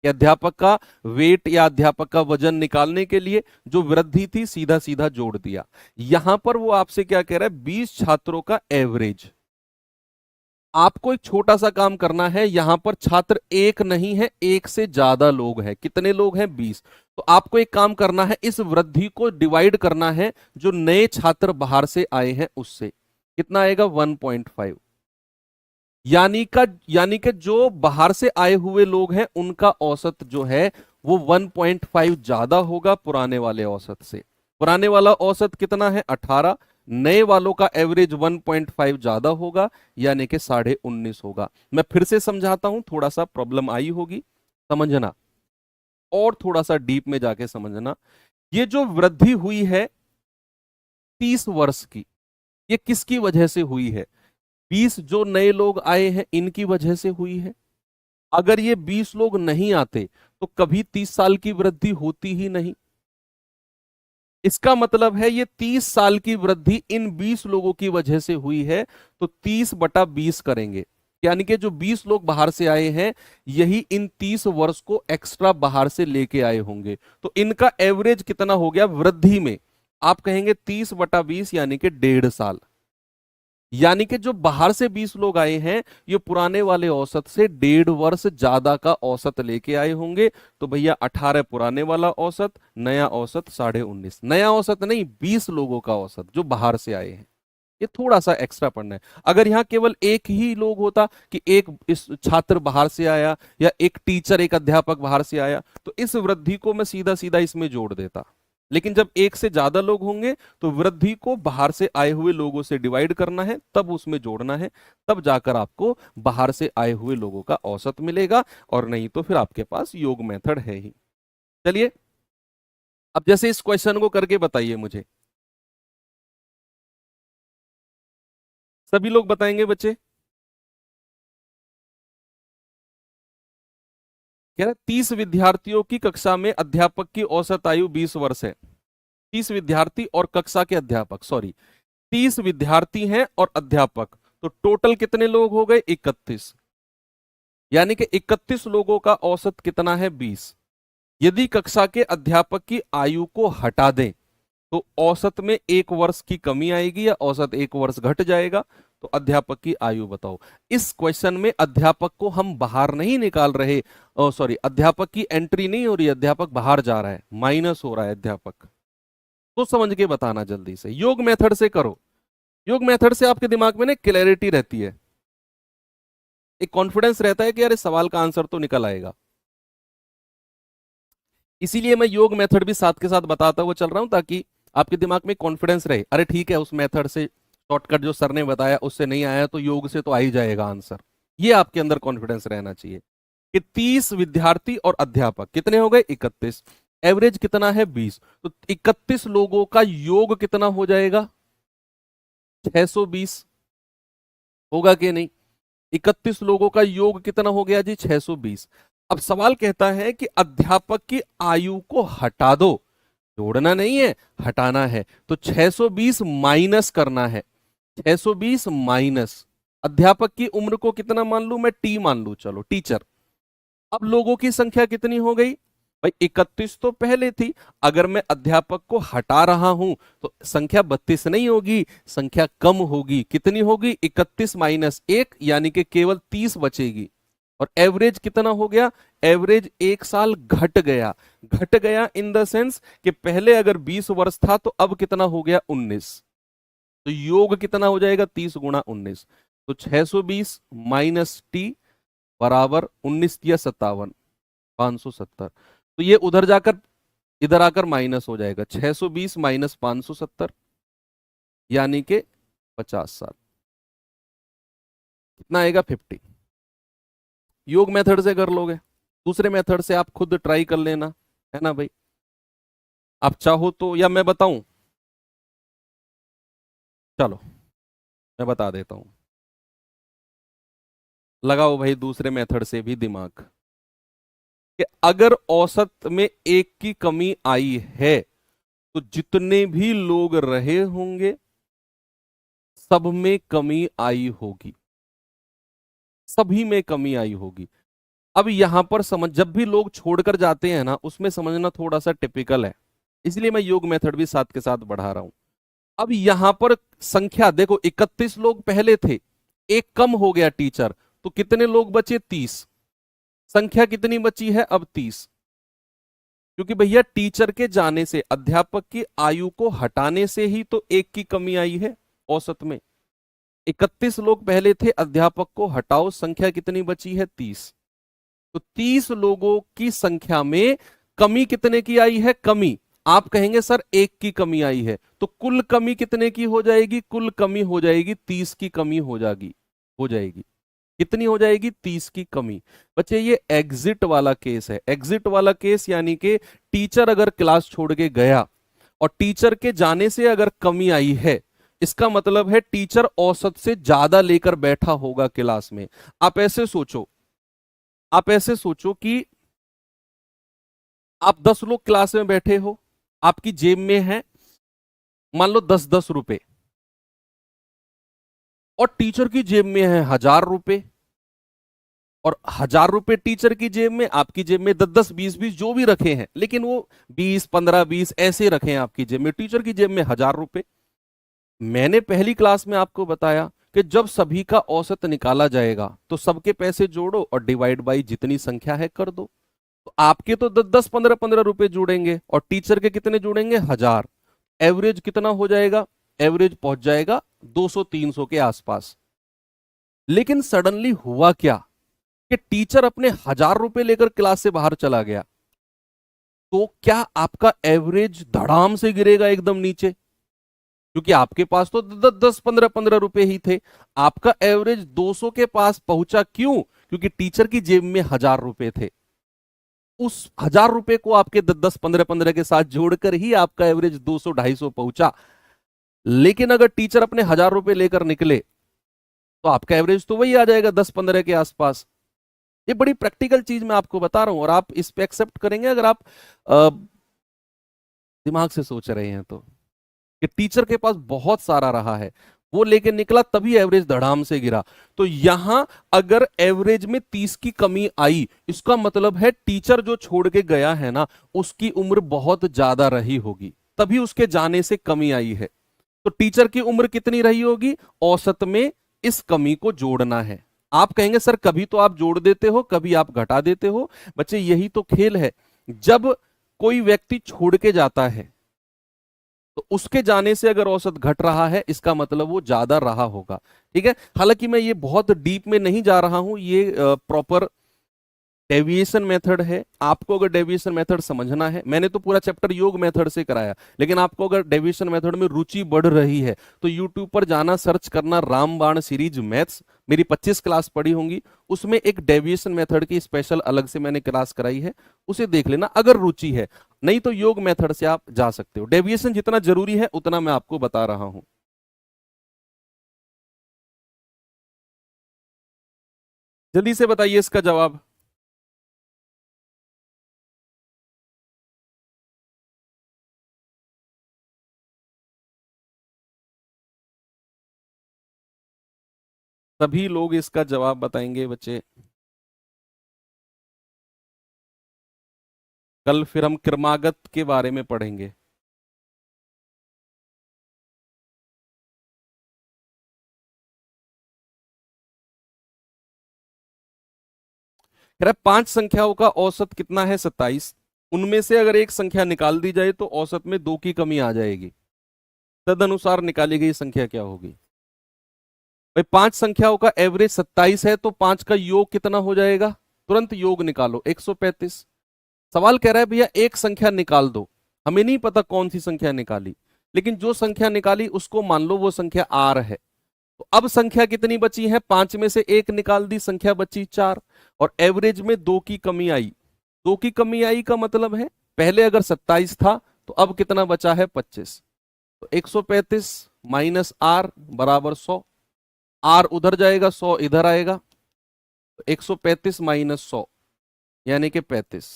A: कि अध्यापक का वेट या अध्यापक का वजन निकालने के लिए जो वृद्धि थी सीधा सीधा जोड़ दिया। यहां पर वो आपसे क्या कह रहा है? 20 छात्रों का एवरेज। आपको एक छोटा सा काम करना है, यहां पर छात्र एक नहीं है, एक से ज्यादा लोग हैं। कितने लोग हैं? 20। तो आपको एक काम करना है, इस वृद्धि को डिवाइड करना है जो नए छात्र बाहर से आए हैं उससे। कितना आएगा? 1.5। यानी कि जो बाहर से आए हुए लोग हैं उनका औसत जो है वो 1.5 ज्यादा होगा पुराने वाले औसत से। पुराने वाला औसत कितना है? 18। नए वालों का एवरेज 1.5 ज्यादा होगा, यानी कि 19.5 होगा। मैं फिर से समझाता हूं, थोड़ा सा प्रॉब्लम आई होगी, समझना, और थोड़ा सा डीप में जाके समझना। ये जो वृद्धि हुई है 30 वर्ष की, ये किसकी वजह से हुई है? 20 जो नए लोग आए हैं इनकी वजह से हुई है। अगर ये 20 लोग नहीं आते तो कभी 30 साल की वृद्धि होती ही नहीं। इसका मतलब है ये 30 साल की वृद्धि इन 20 लोगों की वजह से हुई है। तो 30 बटा 20 करेंगे, यानी कि जो 20 लोग बाहर से आए हैं यही इन 30 वर्ष को एक्स्ट्रा बाहर से लेके आए होंगे। तो इनका एवरेज कितना हो गया वृद्धि में? आप कहेंगे 30 बटा 20 यानी कि 1.5 साल। यानी कि जो बाहर से 20 लोग आए हैं ये पुराने वाले औसत से 1.5 वर्ष ज्यादा का औसत लेके आए होंगे। तो भैया 18 पुराने वाला औसत, नया औसत 19.5। नया औसत नहीं, 20 लोगों का औसत जो बाहर से आए हैं। ये थोड़ा सा एक्स्ट्रा पढ़ना है। अगर यहां केवल एक ही लोग होता कि एक इस छात्र बाहर से आया या एक टीचर एक अध्यापक बाहर से आया, तो इस वृद्धि को मैं सीधा सीधा इसमें जोड़ देता। लेकिन जब एक से ज्यादा लोग होंगे तो वृद्धि को बाहर से आए हुए लोगों से डिवाइड करना है, तब उसमें जोड़ना है, तब जाकर आपको बाहर से आए हुए लोगों का औसत मिलेगा, और नहीं तो फिर आपके पास योग मेथड है ही। चलिए अब जैसे इस क्वेश्चन को करके बताइए मुझे, सभी लोग बताएंगे बच्चे। कह रहे 30 विद्यार्थियों की कक्षा में अध्यापक की औसत आयु 20 वर्ष है। 30 विद्यार्थी और कक्षा के अध्यापक, सॉरी 30 विद्यार्थी हैं और अध्यापक, तो टोटल कितने लोग हो गए? 31। यानी कि 31 लोगों का औसत कितना है? 20। यदि कक्षा के अध्यापक की आयु को हटा दें तो औसत में 1 वर्ष की कमी आएगी या औसत 1 वर्ष घट जाएगा? तो अध्यापक की आयु बताओ। इस क्वेश्चन में अध्यापक को हम बाहर नहीं निकाल रहे, सॉरी अध्यापक की एंट्री नहीं हो रही, अध्यापक बाहर जा रहा है, माइनस हो रहा है अध्यापक। तो समझ के बताना जल्दी से, योग मेथड से करो। योग मेथड से आपके दिमाग में ना क्लैरिटी रहती है, एक कॉन्फिडेंस रहता है कि यार इस सवाल का आंसर तो निकल आएगा। इसीलिए मैं योग मेथड भी साथ के साथ बताता हुआ चल रहा हूं, ताकि आपके दिमाग में कॉन्फिडेंस रहे, अरे ठीक है उस मेथड से शॉर्टकट जो सर ने बताया उससे नहीं आया तो योग से तो आ ही जाएगा आंसर। ये आपके अंदर कॉन्फिडेंस रहना चाहिए कि 30 विद्यार्थी और अध्यापक कितने हो गए? 31। एवरेज कितना है? 20। तो 31 लोगों का योग कितना हो जाएगा? 620। होगा कि नहीं? 31 लोगों का योग कितना हो गया जी? 620। अब सवाल कहता है कि अध्यापक की आयु को हटा दो, जोड़ना नहीं है, हटाना है, तो 620 माइनस करना है। 620 माइनस अध्यापक की उम्र को कितना मान लू मैं? टी मान लू, चलो टीचर। अब लोगों की संख्या कितनी हो गई भाई? 31 तो पहले थी, अगर मैं अध्यापक को हटा रहा हूं तो संख्या 32 नहीं होगी, संख्या कम होगी। कितनी होगी? 31 माइनस 1, यानी कि केवल 30 बचेगी। और एवरेज कितना हो गया? एवरेज 1 साल घट गया। घट गया इन द सेंस कि पहले अगर 20 वर्ष था तो अब कितना हो गया? 19। तो योग कितना हो जाएगा? 30 गुणा 19। तो 620 माइनस टी बराबर 19 या 57, 570। तो ये उधर जाकर इधर आकर माइनस हो जाएगा, 620 माइनस 570 यानी कि 50 साल। कितना आएगा? 50। योग मेथड से कर लोगे, दूसरे मेथड से आप खुद ट्राई कर लेना, है ना भाई? आप चाहो तो, या मैं बताऊं? चलो मैं बता देता हूं, लगाओ भाई दूसरे मेथड से भी दिमाग, कि अगर औसत में 1 की कमी आई है तो जितने भी लोग रहे होंगे सब में कमी आई होगी, सभी में कमी आई होगी। अब यहां पर समझ, जब भी लोग छोड़कर जाते हैं ना, उसमें समझना थोड़ा सा टिपिकल है, इसलिए मैं योग मेथड भी साथ के साथ बढ़ा रहा हूं। अब यहां पर संख्या देखो, 31 लोग पहले थे, एक कम हो गया टीचर, तो कितने लोग बचे? 30। संख्या कितनी बची है अब? 30। क्योंकि भैया टीचर के जाने से, अध्यापक की आयु को हटाने से ही तो 1 की कमी आई है औसत में। 31 लोग पहले थे, अध्यापक को हटाओ, संख्या कितनी बची है? 30। तो 30 लोगों की संख्या में कमी कितने की आई है? कमी। आप कहेंगे सर 1 की कमी आई है, तो कुल कमी कितने की हो जाएगी? कुल कमी हो जाएगी 30 की कमी हो जाएगी। कितनी हो जाएगी? 30 की कमी। बच्चे ये एग्जिट वाला केस है। एग्जिट वाला केस यानी कि टीचर अगर क्लास छोड़ के गया और टीचर के जाने से अगर कमी आई है, इसका मतलब है टीचर औसत से ज्यादा लेकर बैठा होगा क्लास में। आप ऐसे सोचो, आप ऐसे सोचो कि आप 10 लोग क्लास में बैठे हो, आपकी जेब में है मान लो 10-10 रुपए, और टीचर की जेब में है 1000 रुपए, और 1000 रुपए टीचर की जेब में, आपकी जेब में 10-10, 20-20 जो भी रखे हैं, लेकिन वो 20, 15, 20 ऐसे रखे हैं आपकी जेब में, टीचर की जेब में 1000 रुपए। मैंने पहली क्लास में आपको बताया कि जब सभी का औसत निकाला जाएगा तो सबके पैसे जोड़ो और डिवाइड बाई जितनी संख्या है कर दो। तो आपके तो 10-10, 15-15 रुपए जुड़ेंगे और टीचर के कितने जुड़ेंगे? 1000। एवरेज कितना हो जाएगा? एवरेज पहुंच जाएगा 200-300 के आसपास। लेकिन सडनली हुआ क्या कि टीचर अपने 1000 रुपए लेकर क्लास से बाहर चला गया। तो क्या आपका एवरेज धड़ाम से गिरेगा एकदम नीचे? क्योंकि आपके पास तो 10 10 15 15 रुपए ही थे, आपका एवरेज 200 के पास पहुंचा। क्यों? क्योंकि टीचर की जेब में 1000 रुपए थे। उस 1000 रुपए को आपके 10 10 15 15 के साथ जोड़कर ही आपका एवरेज 200 250 पहुंचा। लेकिन अगर टीचर अपने 1000 रुपए लेकर निकले तो आपका एवरेज तो वही आ जाएगा 10 15 के आसपास। ये बड़ी प्रैक्टिकल चीज मैं आपको बता रहा हूं, और आप इस पे एक्सेप्ट करेंगे अगर आप दिमाग से सोच रहे हैं तो, कि टीचर के पास बहुत सारा रहा है, वो लेके निकला तभी एवरेज धड़ाम से गिरा। तो यहां अगर एवरेज में 30 की कमी आई, इसका मतलब है टीचर जो छोड़ के गया है ना, उसकी उम्र बहुत ज्यादा रही होगी, तभी उसके जाने से कमी आई है। तो टीचर की उम्र कितनी रही होगी? औसत में इस कमी को जोड़ना है। आप कहेंगे सर कभी तो आप जोड़ देते हो, कभी आप घटा देते हो। बच्चे यही तो खेल है। जब कोई व्यक्ति छोड़ के जाता है तो उसके जाने से अगर औसत घट रहा है, इसका मतलब वो ज्यादा रहा होगा। ठीक है, हालांकि मैं ये बहुत डीप में नहीं जा रहा हूं, ये प्रॉपर डेविएशन मेथड है। आपको अगर डेविएशन मेथड समझना है, मैंने तो पूरा चैप्टर योग मेथड से कराया, लेकिन आपको अगर डेविएशन मेथड में रुचि बढ़ रही है तो यूट्यूब पर जाना, सर्च करना रामबाण सीरीज मैथ्स, मेरी 25 क्लास पड़ी होंगी, उसमें एक डेविएशन मेथड की स्पेशल अलग से मैंने क्लास कराई है, उसे देख लेना अगर रुचि है। नहीं तो योग मेथड से आप जा सकते हो। डेविएशन जितना जरूरी है उतना मैं आपको बता रहा हूं। जल्दी से बताइए इसका जवाब। सभी लोग इसका जवाब बताएंगे बच्चे। कल फिर हम क्रमागत के बारे में पढ़ेंगे। कह रहा है 5 संख्याओं का औसत कितना है? 27। उनमें से अगर एक संख्या निकाल दी जाए तो औसत में 2 की कमी आ जाएगी। तदनुसार निकाली गई संख्या क्या होगी? भाई 5 संख्याओं का एवरेज 27 है, तो 5 का योग कितना हो जाएगा? तुरंत योग निकालो, 135। सवाल कह रहा है भैया एक संख्या निकाल दो। हमें नहीं पता कौन सी संख्या निकाली, लेकिन जो संख्या निकाली उसको मान लो वो संख्या आर है। तो अब संख्या कितनी बची है? 5 में से एक निकाल दी, संख्या बची 4, और एवरेज में 2 की कमी आई। 2 की कमी आई का मतलब है पहले अगर 27 था तो अब कितना बचा है? 25। तो 135 माइनस आर बराबर 100। आर उधर जाएगा, 100 इधर आएगा, तो 135 माइनस 100 यानी कि 35।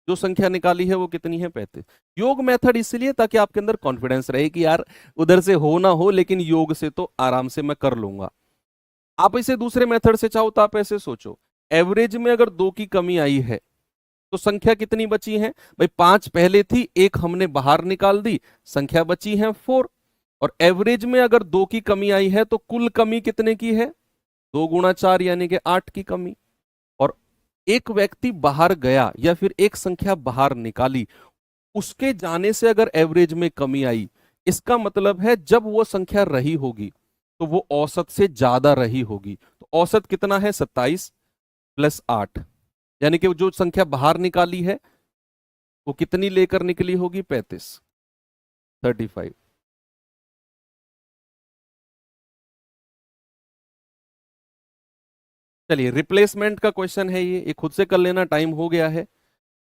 A: जो संख्या निकाली है वो कितनी है? 35। योग मेथड इसलिए ताकि आपके अंदर कॉन्फिडेंस रहे कि यार उधर से हो ना हो, लेकिन योग से तो आराम से मैं कर लूंगा। आप इसे दूसरे मेथड से चाहो तो आप ऐसे सोचो, एवरेज में अगर 2 की कमी आई है तो संख्या कितनी बची है? भाई 5 पहले थी, एक हमने बाहर निकाल दी, संख्या बची है 4। और एवरेज में अगर 2 की कमी आई है तो कुल कमी कितने की है? 2 गुणा 4 यानी कि 8 की कमी। और एक व्यक्ति बाहर गया या फिर एक संख्या बाहर निकाली, उसके जाने से अगर एवरेज में कमी आई, इसका मतलब है जब वो संख्या रही होगी तो वो औसत से ज्यादा रही होगी। तो औसत कितना है? 27 प्लस 8, यानी कि जो संख्या बाहर निकाली है वो कितनी लेकर निकली होगी? 35, 35। चलिए रिप्लेसमेंट का क्वेश्चन है ये खुद से कर लेना, टाइम हो गया है।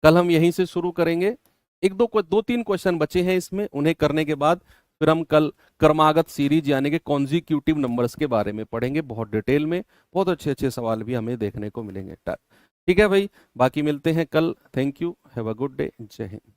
A: कल हम यहीं से शुरू करेंगे। एक दो दो तीन क्वेश्चन बचे हैं इसमें, उन्हें करने के बाद फिर हम कल क्रमागत सीरीज यानी कि कॉन्जिक्यूटिव नंबर्स के बारे में पढ़ेंगे बहुत डिटेल में। बहुत अच्छे अच्छे सवाल भी हमें देखने को मिलेंगे। ठीक है भाई, बाकी मिलते हैं कल। Thank you, have a good day, जय हिंद।